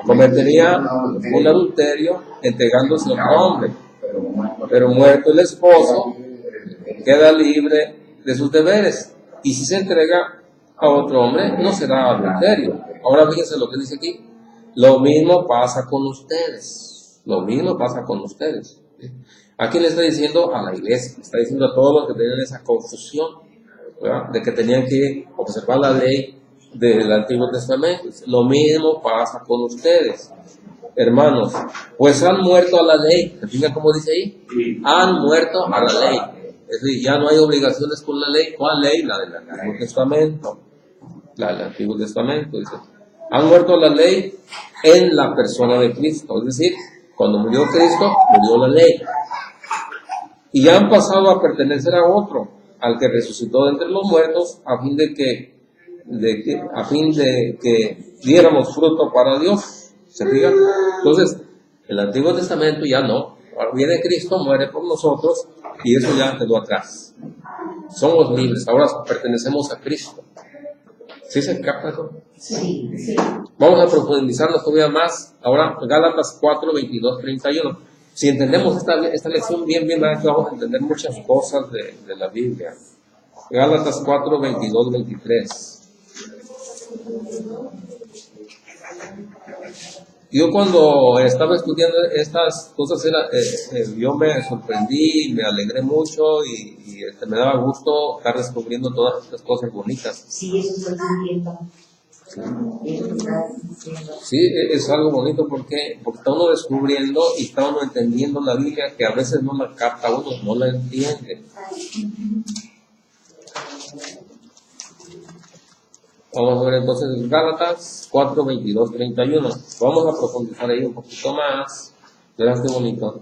Speaker 1: cometería un adulterio entregándose a otro hombre. Pero muerto el esposo, queda libre de sus deberes. Y si se entrega a otro hombre, no será adulterio. Ahora fíjense lo que dice aquí. Lo mismo pasa con ustedes. Lo mismo pasa con ustedes. Aquí le está diciendo a la iglesia, le está diciendo a todos los que tienen esa confusión. ¿verdad? De que tenían que observar la ley del Antiguo Testamento. Lo mismo pasa con ustedes, hermanos, pues han muerto a la ley. ¿Se fijan cómo dice ahí? Sí. Han muerto a la ley. Es decir, ya no hay obligaciones con la ley. ¿Cuál ley? La del Antiguo Testamento. La del Antiguo Testamento, dice. Han muerto a la ley en la persona de Cristo. Es decir, cuando murió Cristo, murió la ley. Y han pasado a pertenecer a otro, al que resucitó de entre los muertos, a fin de que diéramos fruto para Dios. ¿Se fijan? Entonces, el Antiguo Testamento ya no. Ahora viene Cristo, muere por nosotros, y eso ya quedó atrás. Somos libres, ahora pertenecemos a Cristo. ¿Sí se capta eso?
Speaker 5: Sí, sí.
Speaker 1: Vamos a profundizarnos todavía más. Ahora, Gálatas 4, 22, 31. Si entendemos esta lección bien, vamos a entender muchas cosas de la Biblia. Gálatas 4, 22, 23. Yo cuando estaba estudiando estas cosas, yo me sorprendí, me alegré mucho y me daba gusto estar descubriendo todas estas cosas bonitas.
Speaker 5: Sí, eso estoy sintiendo.
Speaker 1: Sí, es algo bonito porque está uno descubriendo y está uno entendiendo la Biblia, que a veces no la capta uno, no la entiende. Vamos a ver entonces Gálatas 4, 22, 31. Vamos a profundizar ahí un poquito más. Verás qué bonito.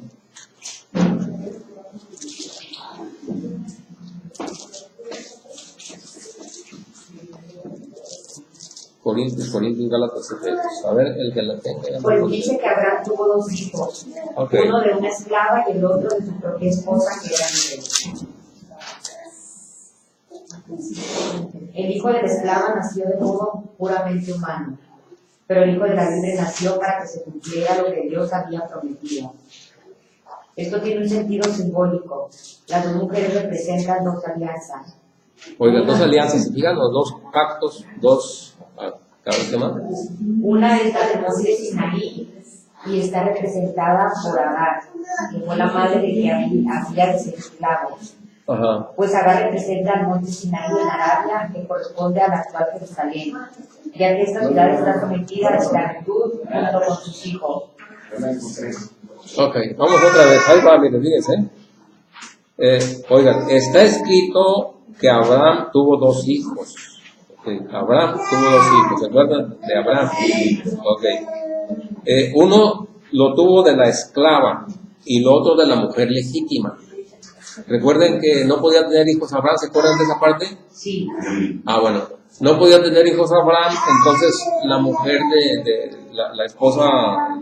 Speaker 1: Corintios, Gálatas, Efesios. A ver, el que la tenga.
Speaker 5: Pues dice que Abraham tuvo dos hijos. Okay. Uno de una esclava y el otro de su propia esposa, que era libre. El hijo de la esclava nació de modo puramente humano, pero el hijo de la libre nació para que se cumpliera lo que Dios había prometido. Esto tiene un sentido simbólico. Las dos mujeres representan dos alianzas.
Speaker 1: Oiga, dos alianzas, digan los dos pactos, ¿cada vez más?
Speaker 5: Una es la del monte de Sinaí y está representada por Agar, que fue la madre de que había de ser esclavo.
Speaker 1: Ajá.
Speaker 5: Pues Agar representa al monte Sinaí en Arabia, que corresponde a la actual Jerusalén, ya que esta ciudad está sometida a la esclavitud junto con sus hijos.
Speaker 1: Ok, vamos otra vez. Ahí va, miren, fíjense. Oigan, está escrito que Abraham tuvo dos hijos. Okay. Abraham tuvo dos hijos, ¿se acuerdan de Abraham? Ok. Uno lo tuvo de la esclava y el otro de la mujer legítima. Recuerden que no podía tener hijos Abraham, ¿se acuerdan de esa parte?
Speaker 5: Sí.
Speaker 1: Bueno, no podía tener hijos Abraham, entonces la mujer la esposa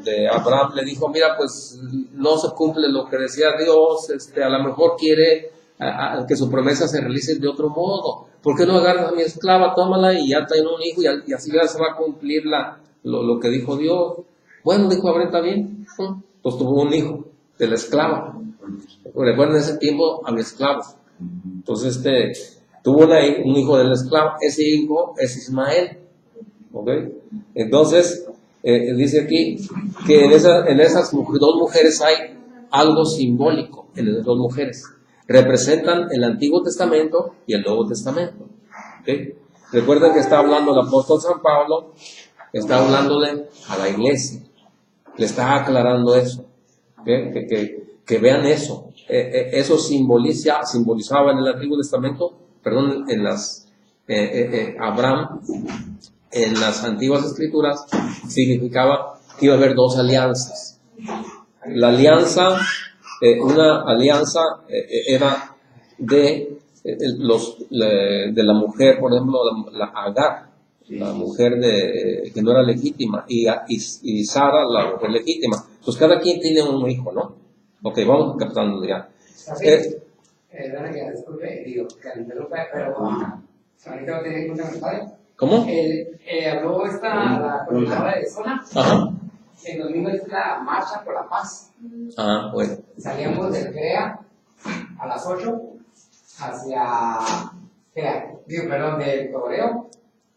Speaker 1: de Abraham le dijo, mira, pues no se cumple lo que decía Dios, a lo mejor quiere que su promesa se realice de otro modo. ¿Por qué no agarras a mi esclava, tómala y ya tiene un hijo y así ya se va a cumplir lo que dijo Dios? Bueno, dijo Abraham, está bien. Pues tuvo un hijo de la esclava. Recuerden, en ese tiempo había esclavos. Entonces tuvo un hijo de la esclava. Ese hijo es Ismael. ¿Okay? Entonces dice aquí que en esas dos mujeres hay algo simbólico. En esas dos mujeres representan el Antiguo Testamento y el Nuevo Testamento. ¿Okay? Recuerden que está hablando el apóstol San Pablo, está hablándole a la iglesia, le está aclarando eso. ¿Okay? Que vean eso. Eso simbolizaba en el Antiguo Testamento, Abraham, en las antiguas escrituras, significaba que iba a haber dos alianzas. La alianza, una alianza era de la mujer, por ejemplo, la Agar, la mujer que no era legítima, y Sara, la mujer legítima. Pues cada quien tiene un hijo, ¿no? Ok, vamos captando ya.
Speaker 7: Disculpe, digo, que me interrumpa, pero ahorita no tiene cuenta mi padre.
Speaker 1: ¿Cómo?
Speaker 7: Habló la coordinadora de zona. Ajá. El domingo es la marcha por la paz.
Speaker 1: Bueno.
Speaker 7: Salíamos del CREA a las 8 hacia del Toreo.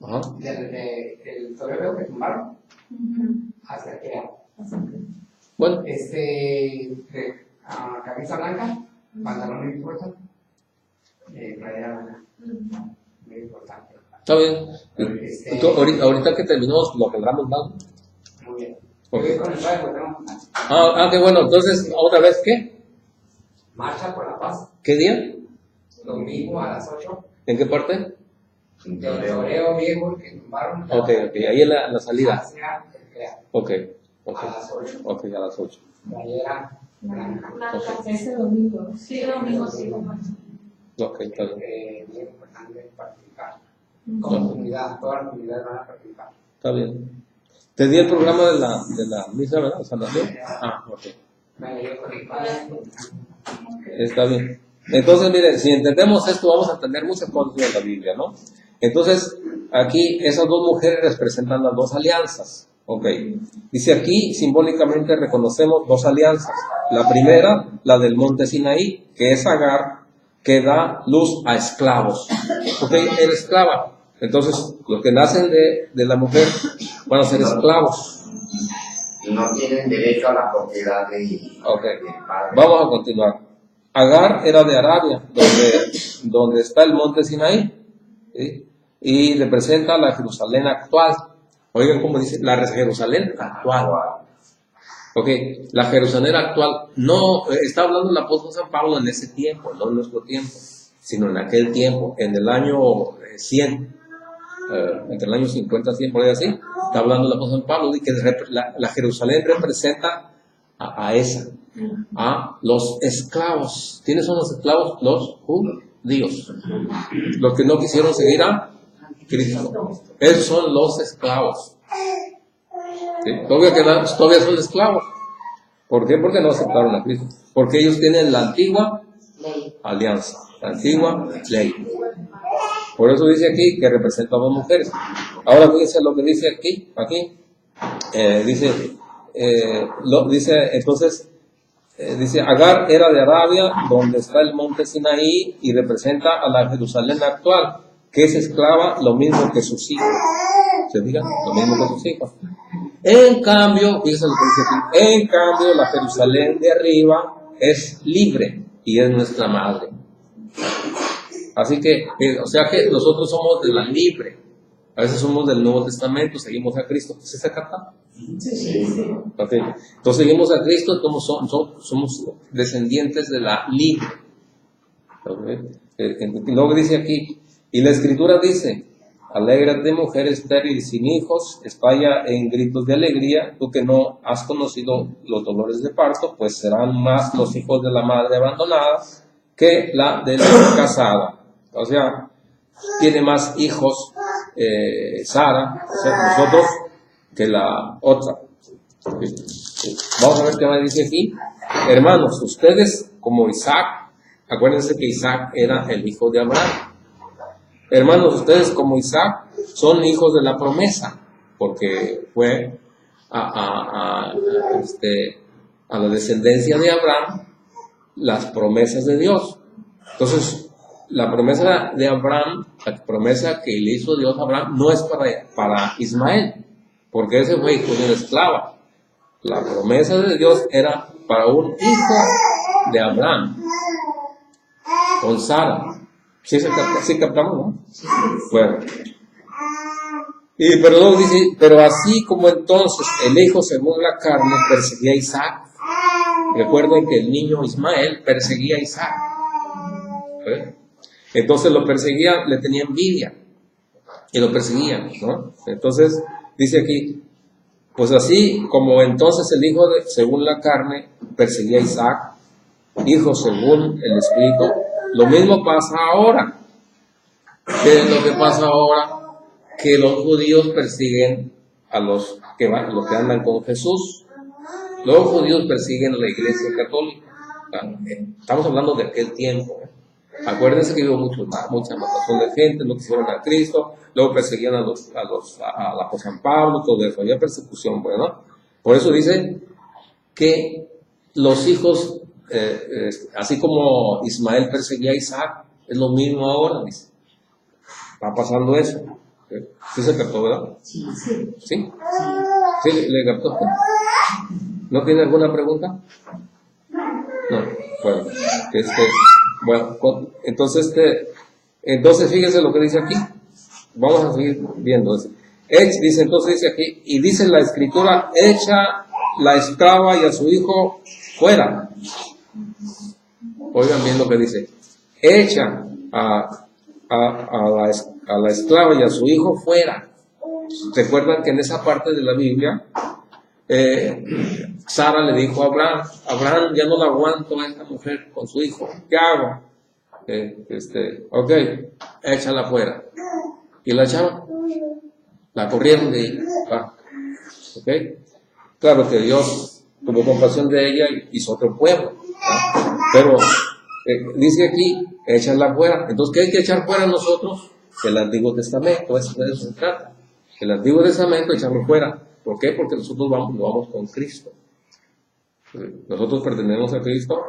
Speaker 7: Ajá. Del Toreo que tumbaron hacia el CREA.
Speaker 1: Bueno.
Speaker 7: Camisa blanca, pantalón y fuerza, playera blanca. Muy importante.
Speaker 1: Está bien. Ahorita que terminamos, lo quebramos más.
Speaker 7: Muy bien.
Speaker 1: Okay. Qué bueno. Entonces, ¿otra vez qué?
Speaker 7: Marcha por la paz.
Speaker 1: ¿Qué día?
Speaker 7: Domingo a las 8.
Speaker 1: ¿En qué parte?
Speaker 7: Del Oreo viejo que tumbaron.
Speaker 1: Ok, ahí en la salida. Ok,
Speaker 7: a las 8.
Speaker 1: Ok, a las 8.
Speaker 7: Playera blanca.
Speaker 6: Ese domingo.
Speaker 3: Sí, domingo sí.
Speaker 1: Ok, está bien.
Speaker 7: Muy importante participar. Como comunidad, toda la comunidad van a participar.
Speaker 1: Está bien. Te di el programa de la misa, ¿verdad? ¿Sanación? Ok. Está bien. Entonces, mire, si entendemos esto, vamos a entender muchas cosas de la Biblia, ¿no? Entonces, aquí esas dos mujeres representan las dos alianzas. Ok. Dice aquí, simbólicamente reconocemos dos alianzas. La primera, la del monte Sinaí, que es Agar, que da luz a esclavos. Ok, era esclava. Entonces, los que nacen de la mujer van a ser esclavos.
Speaker 4: No tienen derecho a la propiedad de
Speaker 1: padre. Vamos a continuar. Agar era de Arabia, donde está el monte Sinaí, ¿sí? Y representa la Jerusalén actual. Oigan cómo dice, la Jerusalén actual. Ok, la Jerusalén actual, no, está hablando el apóstol San Pablo en ese tiempo, no en nuestro tiempo, sino en aquel tiempo, en el año 100, entre el año 50 y 100, por ahí así, está hablando el apóstol San Pablo, y que la Jerusalén representa a los esclavos. ¿Quiénes son los esclavos? Los judíos, los que no quisieron seguir a Cristo. Esos son los esclavos. ¿Sí? Todavía son esclavos. ¿Por qué? Porque no aceptaron a Cristo. Porque ellos tienen la antigua alianza, la antigua ley. Por eso dice aquí que representa a dos mujeres. Ahora fíjense lo que dice aquí. Dice, Agar era de Arabia, donde está el monte Sinaí, y representa a la Jerusalén actual, que es esclava, lo mismo que sus hijos. ¿Se diga? Lo mismo que sus hijos. En cambio, fíjense lo que dice aquí, en cambio la Jerusalén de arriba es libre y es nuestra madre. Así que, o sea que nosotros somos de la libre. A veces somos del Nuevo Testamento, seguimos a Cristo. ¿Es esa carta?
Speaker 6: Sí.
Speaker 1: Okay. Entonces seguimos a Cristo, somos descendientes de la libre. Okay. Luego dice aquí, y la Escritura dice, alégrate mujer estéril sin hijos, estalla en gritos de alegría, tú que no has conocido los dolores de parto, pues serán más los hijos de la madre abandonada que la de la casada. O sea, tiene más hijos Sara, o sea, nosotros, que la otra. Vamos a ver qué más dice aquí. Hermanos, ustedes como Isaac, acuérdense que Isaac era el hijo de Abraham. Hermanos, ustedes como Isaac son hijos de la promesa, porque fue a la descendencia de Abraham las promesas de Dios. Entonces, la promesa de Abraham, la promesa que le hizo Dios a Abraham, no es para Ismael, porque ese fue hijo de una esclava. La promesa de Dios era para un hijo de Abraham, con Sara. ¿Sí captamos, no? Bueno. Pero luego dice, pero así como entonces el hijo según la carne perseguía a Isaac. Recuerden que el niño Ismael perseguía a Isaac. Entonces lo perseguía, le tenía envidia. Y lo perseguía, ¿no? Entonces, dice aquí, pues así como entonces el hijo según la carne perseguía a Isaac, hijo según el Espíritu, lo mismo pasa ahora. ¿Qué es lo que pasa ahora? Que los judíos persiguen a los que andan con Jesús. Los judíos persiguen a la Iglesia Católica. Estamos hablando de aquel tiempo. Acuérdense que hubo mucha matación de gente, no quisieron a Cristo, luego perseguían al apóstol San Pablo, todo eso. Había persecución, bueno. Por eso dice que los hijos, así como Ismael perseguía a Isaac, es lo mismo ahora, dice. Va pasando eso. ¿Sí se captó, verdad?
Speaker 6: Sí.
Speaker 1: ¿Sí? ¿Sí le captó? ¿No tiene alguna pregunta? No. Bueno, entonces Entonces, fíjense lo que dice aquí. Vamos a seguir viendo. Dice, entonces dice aquí, y dice la escritura, echa la esclava y a su hijo fuera. Oigan bien lo que dice. Echa a la esclava y a su hijo fuera. Recuerdan que en esa parte de la Biblia, Sara le dijo a Abraham, ya no la aguanto a esta mujer con su hijo, ¿qué hago? Ok, échala fuera. Y la echaron, la corrieron de ahí. Ok, claro que Dios tuvo compasión de ella y hizo otro pueblo, pero dice aquí, échala fuera. Entonces, ¿qué hay que echar fuera nosotros? El Antiguo Testamento, eso de eso se trata. El Antiguo Testamento, echarlo fuera. ¿Por qué? Porque nosotros vamos con Cristo. Nosotros pertenecemos a Cristo,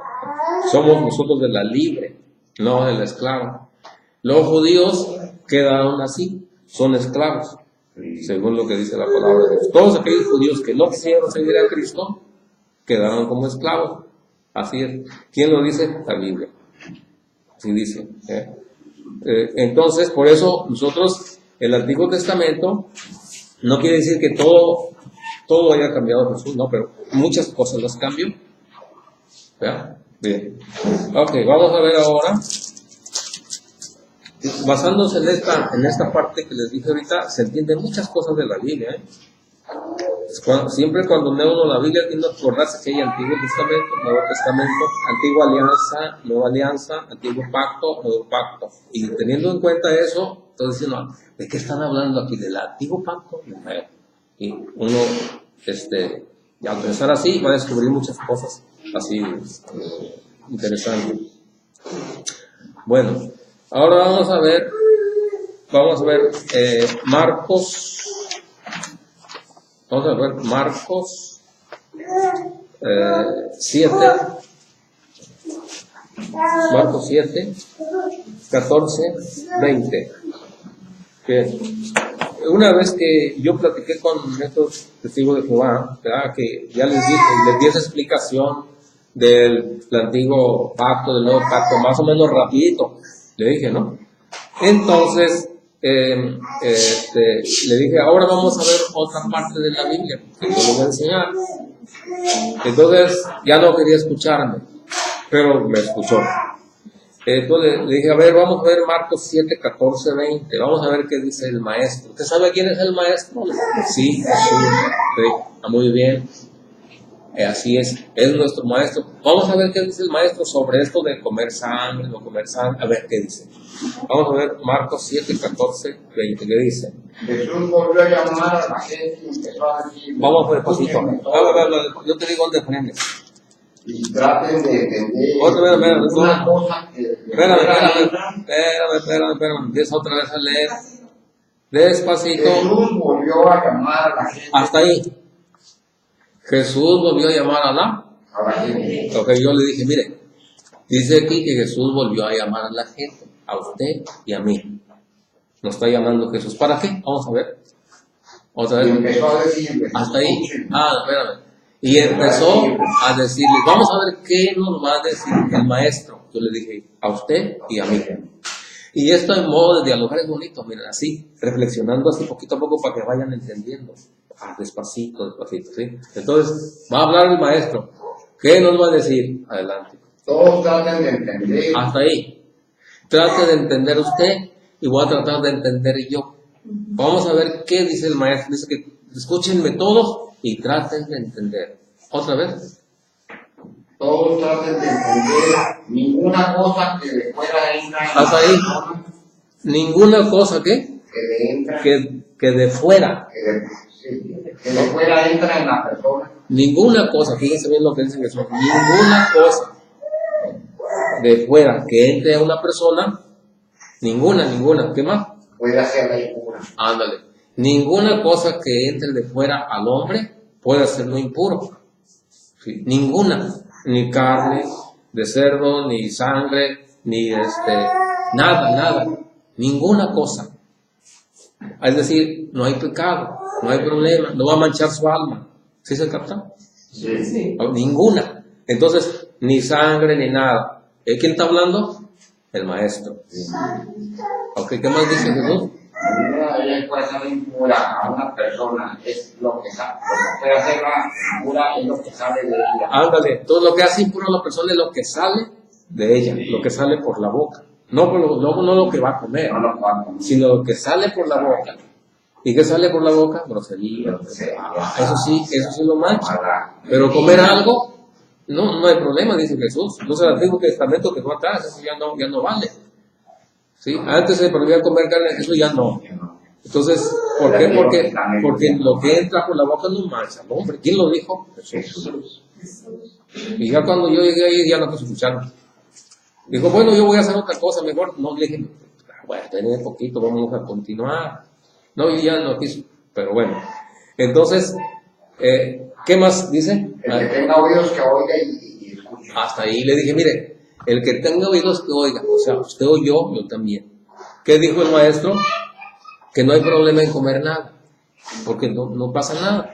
Speaker 1: somos nosotros de la libre, no de la esclava. Los judíos quedaron así, son esclavos, según lo que dice la palabra de Dios. Todos aquellos judíos que no quisieron seguir a Cristo, quedaron como esclavos. Así es. ¿Quién lo dice? La Biblia. Así dice. Entonces, por eso nosotros, el Antiguo Testamento, no quiere decir que todo haya cambiado Jesús, no, pero muchas cosas las cambió. ¿Ya? Bien. Ok, vamos a ver ahora, basándose en esta parte que les dije ahorita, se entienden muchas cosas de la Biblia. Siempre cuando leo uno la Biblia, tiene que acordarse que hay Antiguo Testamento, Nuevo Testamento, Antigua Alianza, Nueva Alianza, Antiguo Pacto, Nuevo Pacto. Y teniendo en cuenta eso, entonces diciendo, ¿de qué están hablando aquí? ¿Del Antiguo Pacto? Y uno, al pensar así, va a descubrir muchas cosas así interesantes. Bueno, ahora vamos a ver Marcos. Vamos a ver Marcos 7. Marcos 7, 14, 20. Bien. Una vez que yo platiqué con estos testigos de Jehová, ¿verdad? Que ya les di esa explicación del antiguo pacto, del nuevo pacto, más o menos rapidito, le dije, ¿no? Entonces, le dije, ahora vamos a ver otra parte de la Biblia, que yo les voy a enseñar. Entonces, ya no quería escucharme, pero me escuchó. Entonces le dije, a ver, vamos a ver Marcos 7, 14, 20. Vamos a ver qué dice el maestro. ¿Usted sabe quién es el maestro? Sí, Jesús. Sí, muy bien. Así es nuestro maestro. Vamos a ver qué dice el maestro sobre esto de comer sangre, no comer sangre. A ver qué dice. Vamos a ver Marcos 7, 14, 20. ¿Qué dice?
Speaker 4: Jesús volvió a llamar a la gente y empezó a decir,
Speaker 1: vamos a ver, pasito. Yo te digo dónde aprendes.
Speaker 4: Y traten de entender
Speaker 1: una
Speaker 4: cosa que...
Speaker 1: Espérame. Empieza otra vez a leer. Despacito.
Speaker 4: Jesús volvió a llamar a la gente.
Speaker 1: Hasta ahí. Jesús volvió a llamar a la
Speaker 4: gente.
Speaker 1: Ok, yo le dije, mire, dice aquí que Jesús volvió a llamar a la gente, a usted y a mí. Nos está llamando Jesús. ¿Para qué? Vamos a ver.
Speaker 4: Y empezó a decirle.
Speaker 1: Hasta ahí. Espérame. Y empezó a decirle, vamos a ver qué nos va a decir el maestro. Yo le dije, a usted y a mí. Y esto en modo de dialogar es bonito, miren, así, reflexionando así poquito a poco para que vayan entendiendo. Despacito, ¿sí? Entonces, va a hablar el maestro. ¿Qué nos va a decir? Adelante.
Speaker 4: Todos traten de entender.
Speaker 1: Hasta ahí. Trate de entender usted y voy a tratar de entender yo. Vamos a ver qué dice el maestro. Dice que escúchenme todos y traten de entender. ¿Otra vez?
Speaker 4: Todos traten de entender ninguna cosa que de fuera entra en
Speaker 1: hasta ahí. Ninguna cosa que de fuera.
Speaker 4: Que de fuera entra en la persona.
Speaker 1: Ninguna cosa, fíjense bien lo que dice Jesús. Ninguna cosa de fuera que entre a una persona, ninguna. ¿Qué más?
Speaker 4: Puede hacerla impura.
Speaker 1: Ándale. Ninguna cosa que entre de fuera al hombre puede hacerlo impuro. ¿Sí? Ninguna. Ni carne de cerdo, ni sangre, ni nada. Ninguna cosa. Es decir, no hay pecado, no hay problema, no va a manchar su alma. ¿Sí se capta?
Speaker 4: Sí.
Speaker 1: Ninguna. Entonces, ni sangre, ni nada. ¿Quién está hablando? el maestro. Ok, ¿qué más dice Jesús?
Speaker 4: Ella puede ser impura a una persona, es lo que sabe, lo que puede hacerla impura es lo que sale de ella.
Speaker 1: Ándale, todo lo que hace impura a la persona es lo que sale de ella, lo que sale por la boca. No lo que va a comer, sino lo que sale por la boca. ¿Y qué sale por la boca? Grosería. Eso sí lo mancha. Pero comer algo, no hay problema, dice Jesús. Entonces el Antiguo Testamento que fue atrás, eso ya no vale. ¿Sí? Antes se prohibía comer carne, eso ya no. Entonces, ¿por qué? Porque lo que entra por la boca no mancha. ¿No? Hombre, ¿quién lo dijo? Jesús. Y ya cuando yo llegué ahí, ya no te escucharon. Dijo, bueno, yo voy a hacer otra cosa, mejor. No, le dije, bueno, tenés poquito, vamos a continuar. No, y ya no quiso. Pero bueno. Entonces, ¿qué más dice?
Speaker 4: El que tenga oídos que oiga y escuche.
Speaker 1: Hasta ahí le dije, mire, el que tenga oídos que oiga. O sea, usted o yo también. ¿Qué dijo el maestro? Que no hay problema en comer nada. Porque no pasa nada.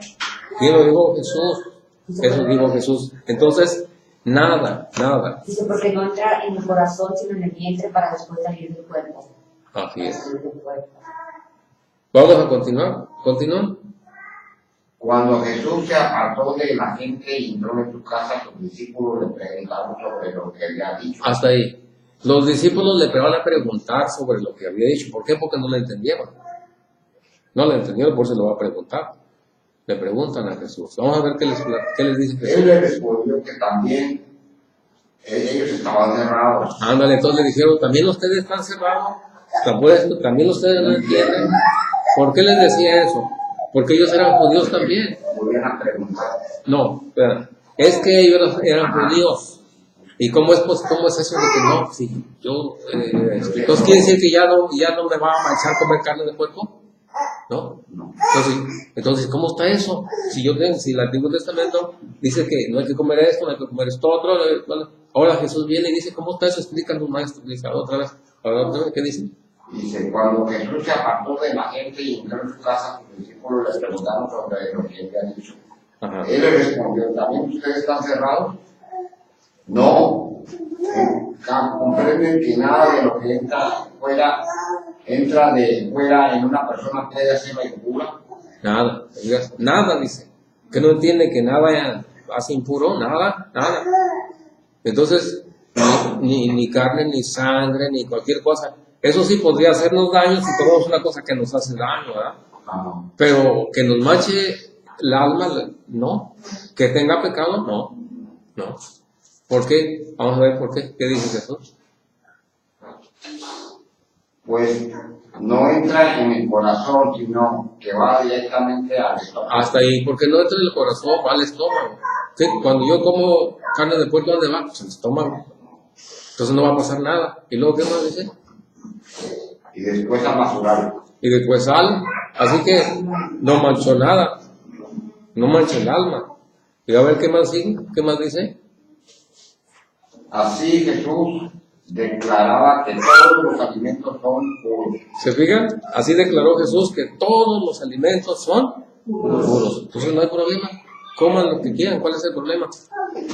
Speaker 1: ¿Quién lo dijo? Jesús. Eso dijo Jesús. Entonces, nada.
Speaker 5: Dice, porque no entra en el corazón, sino en el vientre para después salir del cuerpo.
Speaker 1: Así es. Vamos a continuar. ¿Continúan?
Speaker 4: Cuando Jesús se apartó de la gente y entró en su casa, sus discípulos le preguntaron sobre lo que había dicho.
Speaker 1: Hasta ahí. Los discípulos le van a preguntar sobre lo que había dicho. ¿Por qué? Porque no le entendieron. No le entendieron, por eso lo va a preguntar. Le preguntan a Jesús. Vamos a ver qué les dice Jesús.
Speaker 4: Él le respondió que también ellos estaban cerrados.
Speaker 1: Ándale, entonces le dijeron, ¿también ustedes están cerrados? ¿También ustedes no entienden? ¿Por qué les decía eso? Porque ellos eran judíos también.
Speaker 4: Volvían a preguntar.
Speaker 1: No, espera. Es que ellos eran judíos. ¿Y cómo es eso de que no? Sí, yo, entonces quiere decir que ya no me va a manchar comer carne de puerco. ¿No? Entonces, ¿cómo está eso? Si el Antiguo Testamento dice que no hay que comer esto, no hay que comer esto otro, ahora Jesús viene y dice, ¿cómo está eso? Explícanos, maestro. Dice, otra vez, ¿qué dice?
Speaker 4: Dice, cuando Jesús se apartó de la gente y entró en su casa, sus discípulos le preguntaron sobre lo que había dicho. Ajá. Él le respondió, ¿también ustedes están cerrados? No. Comprenden que nada de lo que entra de fuera en una persona puede hacerla impura.
Speaker 1: Nada, dice. Que no entiende que nada hace impuro, nada. Entonces, ni carne, ni sangre, ni cualquier cosa. Eso sí podría hacernos daño si tomamos una cosa que nos hace daño, ¿verdad? Pero que nos manche el alma, no. Que tenga pecado, no. ¿Por qué? Vamos a ver por qué. ¿Qué dice Jesús?
Speaker 4: Pues no entra en el corazón, sino que va directamente al estómago.
Speaker 1: Hasta ahí, porque no entra en el corazón, va al estómago. ¿Sí? Cuando yo como carne de puerco, ¿dónde va? Pues al estómago. Entonces no va a pasar nada. ¿Y luego qué más dice?
Speaker 4: Y después a basurarlo.
Speaker 1: Y después sal. Así que no manchó nada. No mancha el alma. Y a ver qué más sigue, qué más dice.
Speaker 4: Así Jesús declaraba que todos los alimentos son puros.
Speaker 1: ¿Se fijan? Así declaró Jesús que todos los alimentos son puros. Entonces no hay problema. Coman lo que quieran. ¿Cuál es el problema?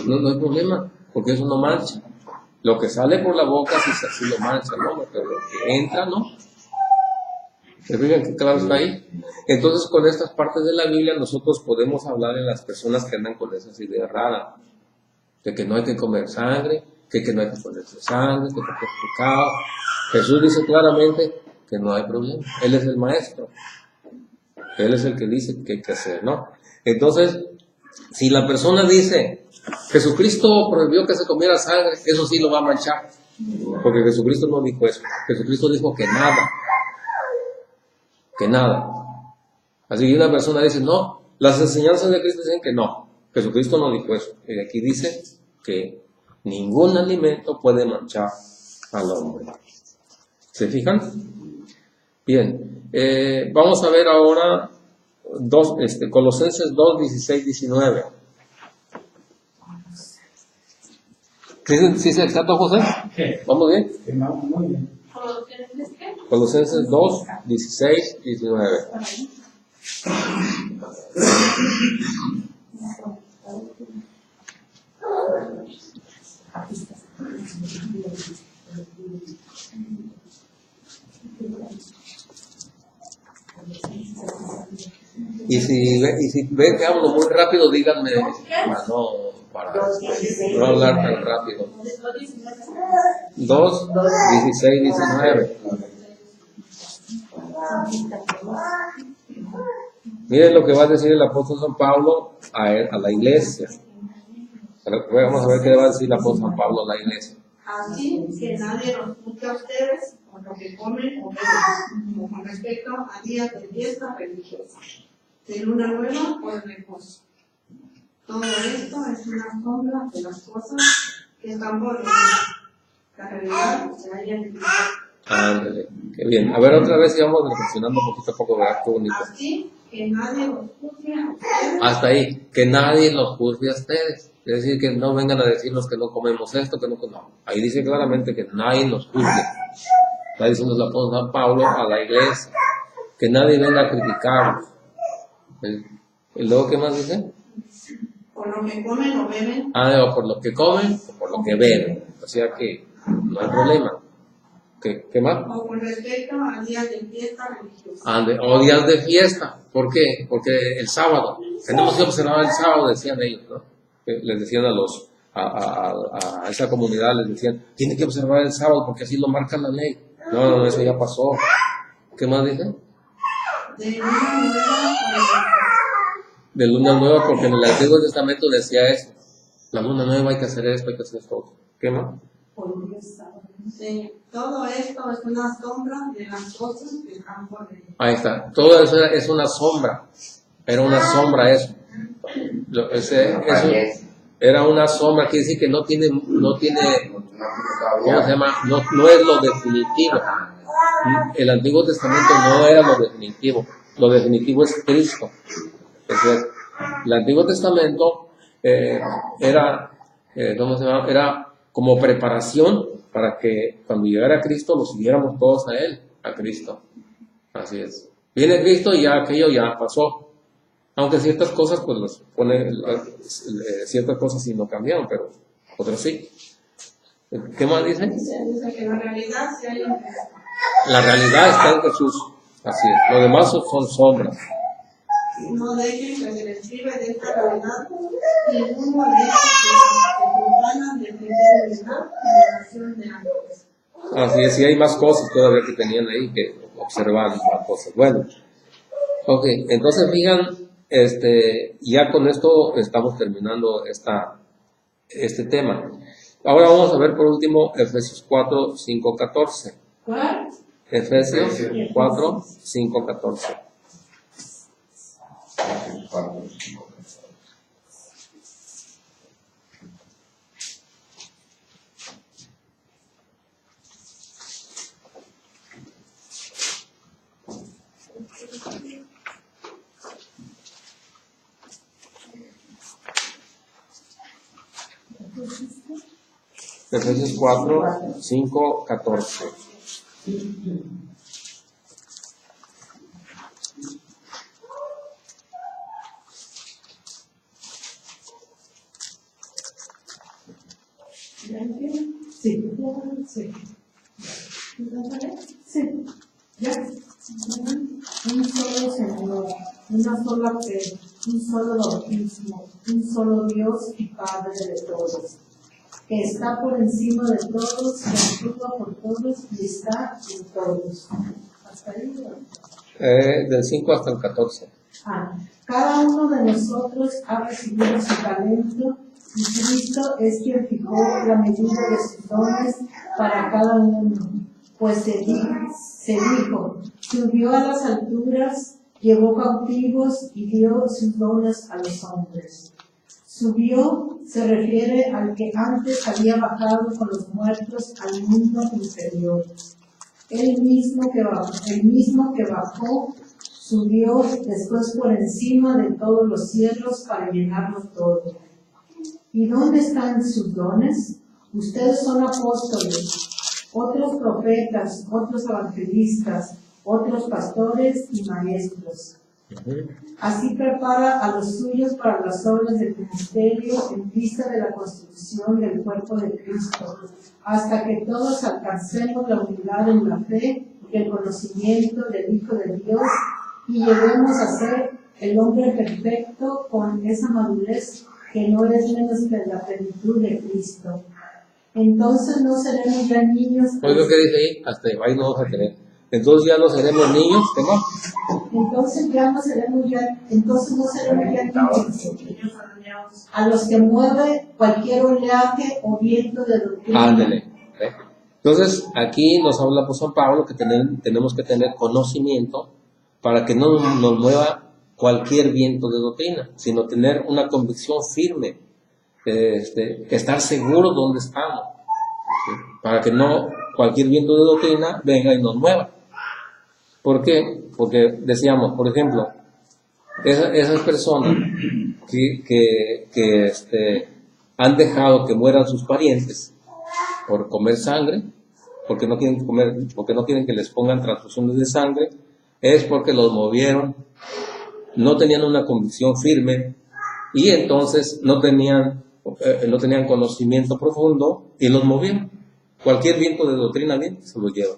Speaker 1: No hay problema, porque eso no mancha. Lo que sale por la boca sí lo mancha, ¿no? Pero lo que entra, ¿no? ¿Se fijan qué claro está ahí? Entonces con estas partes de la Biblia nosotros podemos hablar en las personas que andan con esas ideas raras. De que no hay que comer sangre, que no hay que ponerse sangre, que porque es pecado. Jesús dice claramente que no hay problema. Él es el maestro. Él es el que dice que hay que hacer, ¿no? Entonces, si la persona dice, Jesucristo prohibió que se comiera sangre, eso sí lo va a manchar. Porque Jesucristo no dijo eso. Jesucristo dijo que nada. Que nada. Así que una persona dice, no, las enseñanzas de Cristo dicen que no. Jesucristo no dijo eso. Y aquí dice que ningún alimento puede manchar al hombre. ¿Se fijan? Bien. Vamos a ver ahora Colosenses 2, 16, 19. ¿Sí se exacto, José? ¿Qué? ¿Vamos bien?
Speaker 3: Muy bien.
Speaker 1: Colosenses 2, 16, 19. Y si ven que hablo muy rápido, díganme, para no hablar tan rápido. 2, 16, 19. Miren lo que va a decir el apóstol San Pablo a la iglesia. Vamos a ver qué va a decir el apóstol San Pablo a la iglesia.
Speaker 2: Así que nadie los juzgue a ustedes por lo que comen o beben, como con respecto a días de fiesta religiosa, de luna nueva o de reposo. Todo esto es una sombra de las cosas que están por venir. La realidad se halla en Cristo.
Speaker 1: Ándale, qué bien. A ver, otra vez íbamos reflexionando poquito a poco, ¿verdad? Qué bonito.
Speaker 2: Así que nadie los juzgue a ustedes.
Speaker 1: Hasta ahí, que nadie los juzgue a ustedes. Es decir, que no vengan a decirnos que no comemos esto, que no. Ahí dice claramente que nadie nos juzgue. Está diciendo el apóstol San Pablo a la iglesia. Que nadie venga a criticarnos. ¿Y luego qué más dice?
Speaker 2: Por lo que comen o beben.
Speaker 1: O por lo que comen o por lo que beben. O sea que no hay problema. ¿Qué más?
Speaker 2: O con respecto a días de fiesta religiosa.
Speaker 1: O días de fiesta. ¿Por qué? Porque el sábado. Tenemos que observar el sábado, decían ellos, ¿no? Les decían a esa comunidad, les decían, tiene que observar el sábado porque así lo marca la ley. No, eso ya pasó. ¿Qué más dice? De luna nueva, porque en el Antiguo Testamento decía eso. La luna nueva hay que hacer esto, hay que hacer esto. ¿Qué más?
Speaker 2: Sí, todo esto es una sombra de las cosas que están por venir.
Speaker 1: Ahí está. Todo eso es una sombra. Era una sombra eso. Era una sombra, quiere decir que no tiene, ¿cómo se llama? No es lo definitivo. El Antiguo Testamento no era lo definitivo es Cristo. Es decir, el Antiguo Testamento era como preparación para que cuando llegara Cristo lo siguiéramos todos a Él, a Cristo. Así es. Viene Cristo y ya aquello ya pasó. Aunque ciertas cosas, pues las pone, ciertas cosas sí no cambiaron, pero otras sí. ¿Qué más dice?
Speaker 2: Dice que la realidad se halla en Cristo.
Speaker 1: La realidad está en Jesús. Así es. Lo demás son sombras.
Speaker 2: No dejen que se les prive de esta realidad ninguno de estos que se comparan de frente de verdad en relación de ángeles.
Speaker 1: Así es, y hay más cosas todavía que tenían ahí que observar más cosas. Bueno, ok, entonces digan. Ya con esto estamos terminando este tema. Ahora vamos a ver por último Efesios 4, 5, 14.
Speaker 2: ¿Cuál?
Speaker 1: Efesios 4, 5, 14. Efesios 4, 5, 14.
Speaker 6: Sí. Sí. Ya. Un solo Señor, una sola fe, un solo bautismo, un solo Dios y Padre de todos, que está por encima de todos, que actúa por todos y está en todos. Hasta ahí.
Speaker 1: Del 5 hasta el 14.
Speaker 6: Cada uno de nosotros ha recibido su talento y Cristo es quien fijó la medida de sus dones para cada uno. Pues se dijo, subió a las alturas, llevó cautivos y dio sus dones a los hombres. Subió se refiere al que antes había bajado con los muertos al mundo inferior. El mismo que bajó, subió después por encima de todos los cielos para llenarlo todo. ¿Y dónde están sus dones? Ustedes son apóstoles, otros profetas, otros evangelistas, otros pastores y maestros. Así prepara a los suyos para las obras del ministerio en vista de la constitución del cuerpo de Cristo, hasta que todos alcancemos la unidad en la fe y el conocimiento del Hijo de Dios y lleguemos a ser el hombre perfecto con esa madurez que no es menos que la plenitud de Cristo. Entonces no seremos ya niños.
Speaker 1: ¿Oye lo que dice ahí? Hasta ahí no vamos a tener. Entonces ya no seremos niños, ¿qué más?
Speaker 6: Entonces no seremos ya niños a los que mueve cualquier oleaje o viento de doctrina.
Speaker 1: Ándele. Entonces aquí nos habla por San Pablo que tenemos que tener conocimiento para que no nos mueva cualquier viento de doctrina, sino tener una convicción firme, estar seguros donde estamos, ¿sí? Para que no cualquier viento de doctrina venga y nos mueva. ¿Por qué? Porque decíamos, por ejemplo, esas personas que han dejado que mueran sus parientes por comer sangre, porque no quieren que les pongan transfusiones de sangre, es porque los movieron, no tenían una convicción firme y entonces no tenían conocimiento profundo y los movieron. Cualquier viento de doctrina bien se los lleva.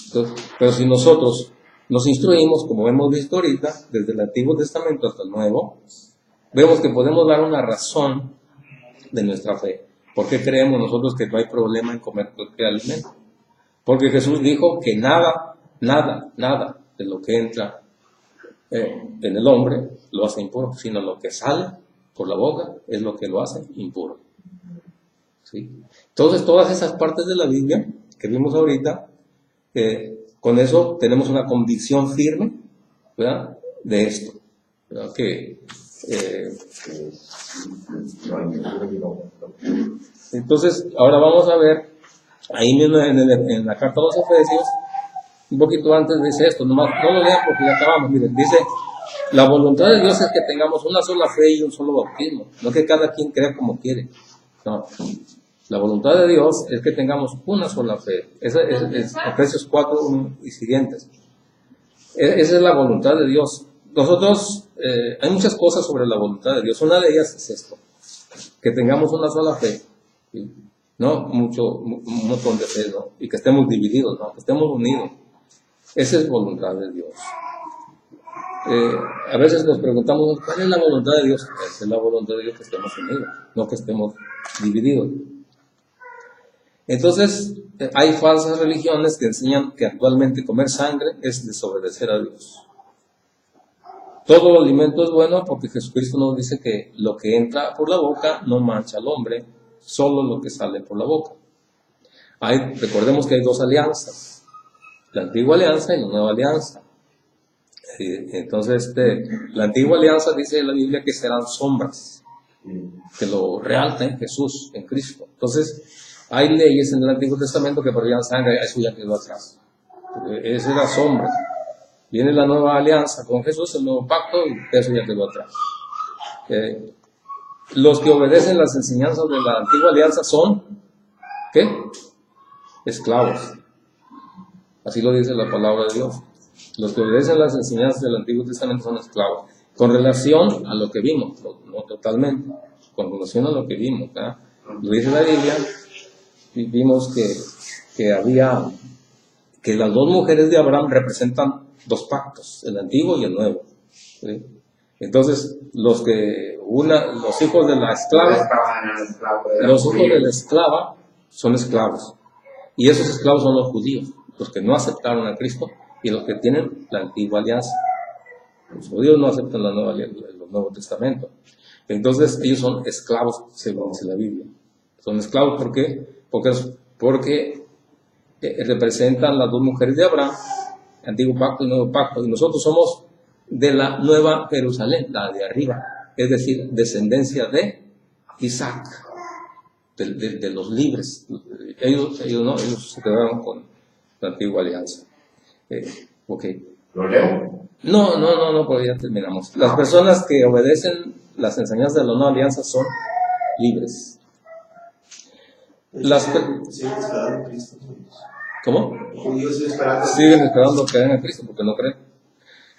Speaker 1: Entonces, pero si nosotros nos instruimos, como hemos visto ahorita, desde el Antiguo Testamento hasta el Nuevo, vemos que podemos dar una razón de nuestra fe. ¿Por qué creemos nosotros que no hay problema en comer cualquier alimento? Porque Jesús dijo que nada de lo que entra en el hombre lo hace impuro, sino lo que sale por la boca es lo que lo hace impuro. ¿Sí? Entonces, todas esas partes de la Biblia que vimos ahorita, con eso tenemos una convicción firme, ¿verdad?, de esto, ¿verdad? Entonces, ahora vamos a ver, ahí mismo en la carta a los Efesios, un poquito antes dice esto, no lo lean porque ya acabamos, miren, dice, la voluntad de Dios es que tengamos una sola fe y un solo bautismo, no que cada quien crea como quiere, no. La voluntad de Dios es que tengamos una sola fe. Esa es Efesios 4, 1 y siguientes. Esa es la voluntad de Dios. Nosotros, hay muchas cosas sobre la voluntad de Dios. Una de ellas es esto, que tengamos una sola fe, ¿sí? No un montón de fe, ¿no? Y que estemos divididos, ¿no? Que estemos unidos. Esa es voluntad de Dios. A veces nos preguntamos, ¿cuál es la voluntad de Dios? Esa es la voluntad de Dios, que estemos unidos, no que estemos divididos. Entonces, hay falsas religiones que enseñan que actualmente comer sangre es desobedecer a Dios. Todo el alimento es bueno porque Jesucristo nos dice que lo que entra por la boca no mancha al hombre, solo lo que sale por la boca. Recordemos que hay dos alianzas, la antigua alianza y la nueva alianza. Entonces, la antigua alianza dice en la Biblia que serán sombras, que lo real está en Jesús, en Cristo. Entonces, hay leyes en el Antiguo Testamento que prohibían sangre, eso ya quedó atrás. Esa era sombra. Viene la nueva alianza con Jesús, el nuevo pacto, y eso ya quedó atrás. Los que obedecen las enseñanzas de la antigua alianza son, ¿qué? Esclavos. Así lo dice la palabra de Dios. Los que obedecen las enseñanzas del Antiguo Testamento son esclavos. Con relación a lo que vimos, no totalmente, con relación a lo que vimos, ¿verdad? Lo dice la Biblia. Vimos que las dos mujeres de Abraham representan dos pactos, el antiguo y el nuevo, ¿sí? Entonces, los hijos de la esclava, los hijos de la esclava son esclavos, y esos esclavos son los judíos, los que no aceptaron a Cristo y los que tienen la antigua alianza. Los judíos no aceptan el Nuevo Testamento, entonces ellos son esclavos según dice la Biblia. Son esclavos, ¿por qué? Porque representan las dos mujeres de Abraham, antiguo pacto y nuevo pacto, y nosotros somos de la nueva Jerusalén, la de arriba, es decir, descendencia de Isaac, de los libres. Ellos se quedaron con la antigua alianza. Okay.
Speaker 4: ¿Lo leo?
Speaker 1: No, pues ya terminamos. Las personas que obedecen las enseñanzas de la nueva alianza son libres.
Speaker 8: Siguen esperando a Cristo.
Speaker 1: ¿Cómo?
Speaker 8: Los judíos
Speaker 1: siguen esperando que den a Cristo porque no creen.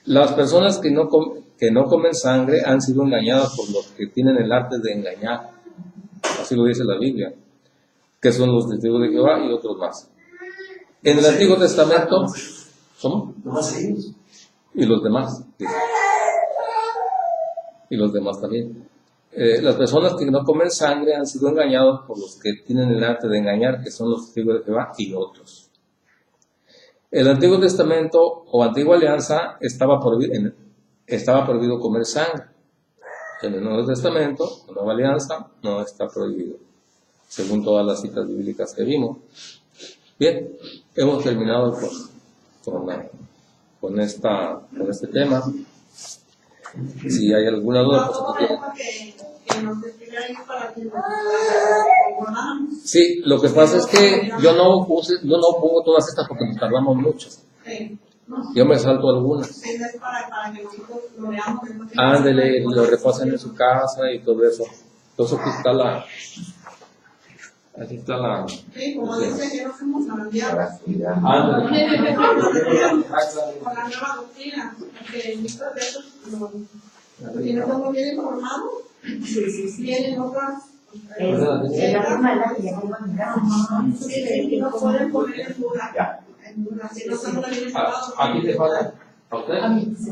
Speaker 1: Las personas que no comen sangre han sido engañadas por los que tienen el arte de engañar. Así lo dice la Biblia, que son los testigos de Jehová y otros más. En el Antiguo Testamento, ¿cómo?
Speaker 8: No más ellos.
Speaker 1: Y los demás. y los demás también. Las personas que no comen sangre han sido engañados por los que tienen el arte de engañar, que son los testigos de Jehová y otros. El Antiguo Testamento o Antigua Alianza estaba prohibido comer sangre. En el Nuevo Testamento, la Nueva Alianza, no está prohibido, según todas las citas bíblicas que vimos. Bien, hemos terminado con este tema. Si hay alguna duda, sí, lo que pasa es que yo no pongo todas estas porque nos tardamos mucho. Yo me salto algunas. Ándele, lo repasan en su casa y todo eso. Entonces aquí está la... Sí, como dice que no fuimos cambiados. Ándele. Con la nueva doctrina. Porque muchos de esos, si no estamos bien informados, tienen otras... no pueden poner en duda. Aquí te falta. ¿A usted? A mí, sí.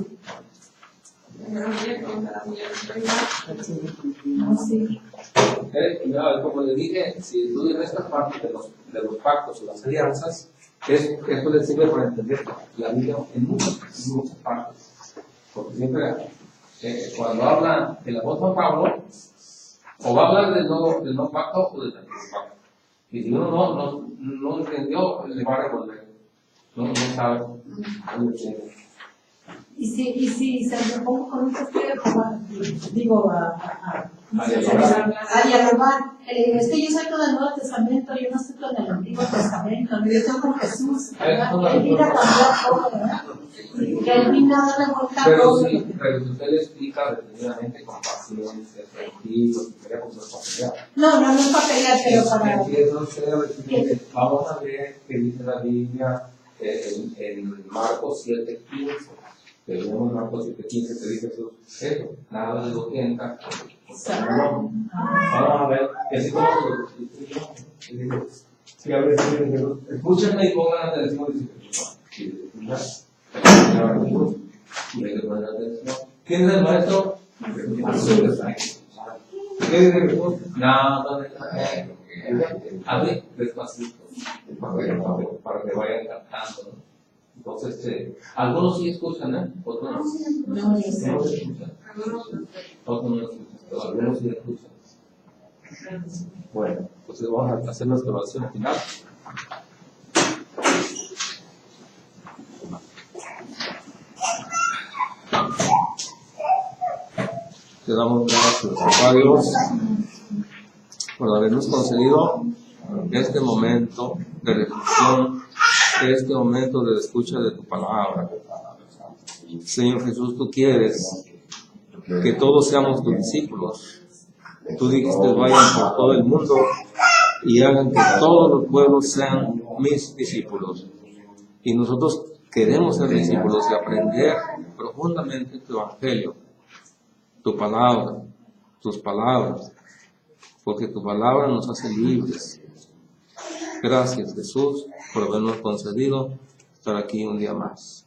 Speaker 1: Como le dije, si tú en esta parte de los pactos o las alianzas, esto le sirve para entender la Biblia en muchas partes. Porque siempre, cuando habla el apóstol Pablo, o va a hablar del nuevo pacto o del antiguo pacto. Y si uno no entendió, le va a revolver. No sabe.
Speaker 6: Y si se me pongo con un testigo, digo, a dialogar, es que yo soy con el Nuevo Testamento, yo no estoy con el Antiguo Testamento, yo estoy con Jesús, Él vino a cambiar todo, ¿verdad? Que Él vino a darle vuelta a todo.
Speaker 1: Pero si usted le explica detenidamente con paciencia, tranquilo, si quería comprar papelear.
Speaker 6: No es papelear, pero para...
Speaker 1: Vamos a ver qué dice la Biblia en Marcos 7:15. Tenemos Marcos 7:15 que dice eso, nada de 200. Vamos a ver, y así como escúchenme y pongan atención. ¿Quién es el maestro? ¿Qué dice Jesús? Nada de hable despacito para que vayan cantando. Entonces, algunos sí escuchan, otros no. No escuchan. Otros no escuchan, pero algunos sí escuchan. Bueno, entonces vamos a hacer nuestra oración final. Te damos gracias, papá Dios, por habernos concedido este momento de reflexión, este momento de escucha de tu palabra. Señor Jesús, tú quieres que todos seamos tus discípulos. Tú dijiste, vayan por todo el mundo y hagan que todos los pueblos sean mis discípulos. Y nosotros queremos ser discípulos y aprender profundamente tu evangelio, tu palabra, tus palabras, porque tu palabra nos hace libres. Gracias, Jesús, por habernos concedido estar aquí un día más.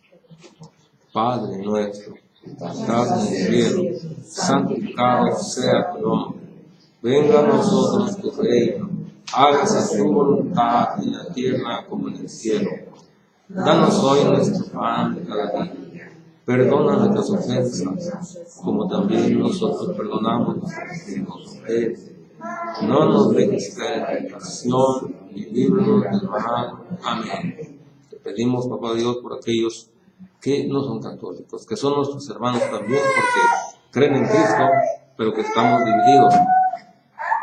Speaker 1: Padre nuestro, que estás en el cielo, santificado sea tu nombre. Venga a nosotros tu reino, hágase tu voluntad en la tierra como en el cielo. Danos hoy nuestro pan de cada día. Perdona nuestras ofensas, como también nosotros perdonamos a nuestros que nos ofenden. No nos dejes caer en tentación y líbranos del mal. Amén. Te pedimos, papá Dios, por aquellos que no son católicos, que son nuestros hermanos también, porque creen en Cristo, pero que estamos divididos.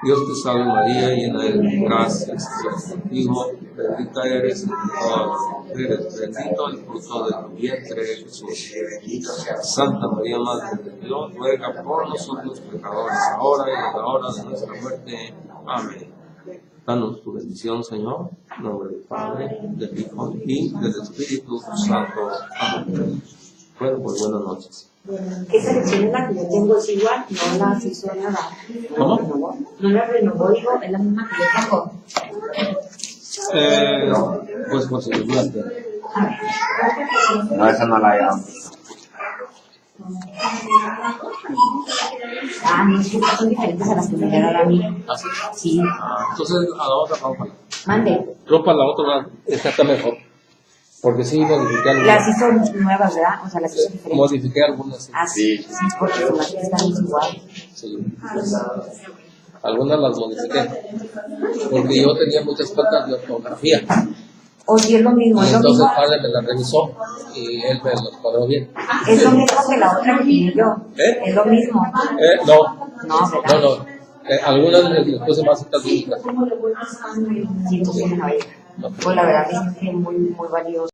Speaker 1: Dios te salve María, llena de gracias, Dios es contigo, bendita eres entre todas las mujeres, bendito el fruto de tu vientre, Jesús. Santa María, Madre de Dios, ruega por nosotros pecadores, ahora y en la hora de nuestra muerte. Amén. Danos tu bendición, Señor, en nombre del Padre, del Hijo y del Espíritu Santo. Amén. Bueno, pues buenas noches.
Speaker 5: Esa lección es la que yo tengo, es igual, no la hizo nada.
Speaker 1: ¿Cómo?
Speaker 5: No la renovó, digo, es la misma que yo tengo.
Speaker 1: Pues por si
Speaker 4: no, esa no la llamo.
Speaker 5: Ah, no, es que son diferentes a las que me llegaron a mí.
Speaker 1: ¿Ah, sí?
Speaker 5: Sí.
Speaker 1: Entonces, a la otra ropa.
Speaker 5: Mande.
Speaker 1: Ropa a la otra, está mejor. Porque sí, modifiqué algunas.
Speaker 5: Las hizo nuevas, ¿verdad? O sea, las hizo diferentes.
Speaker 1: Modifiqué algunas, sí.
Speaker 5: Ah, sí, sí, porque las están igual.
Speaker 1: Sí. Algunas las modifiqué. Porque yo tenía muchas faltas de ortografía.
Speaker 5: O si es lo mismo, es lo
Speaker 1: Entonces
Speaker 5: mismo.
Speaker 1: el padre me las revisó y él me los cuadró bien.
Speaker 5: Es lo mismo que la otra que tenía yo. Es lo mismo.
Speaker 1: No.
Speaker 5: No, ¿verdad?
Speaker 1: No. Algunas les puse más citas bíblicas.
Speaker 5: Sí, pues sí, no, pues la verdad es que es muy, muy valioso.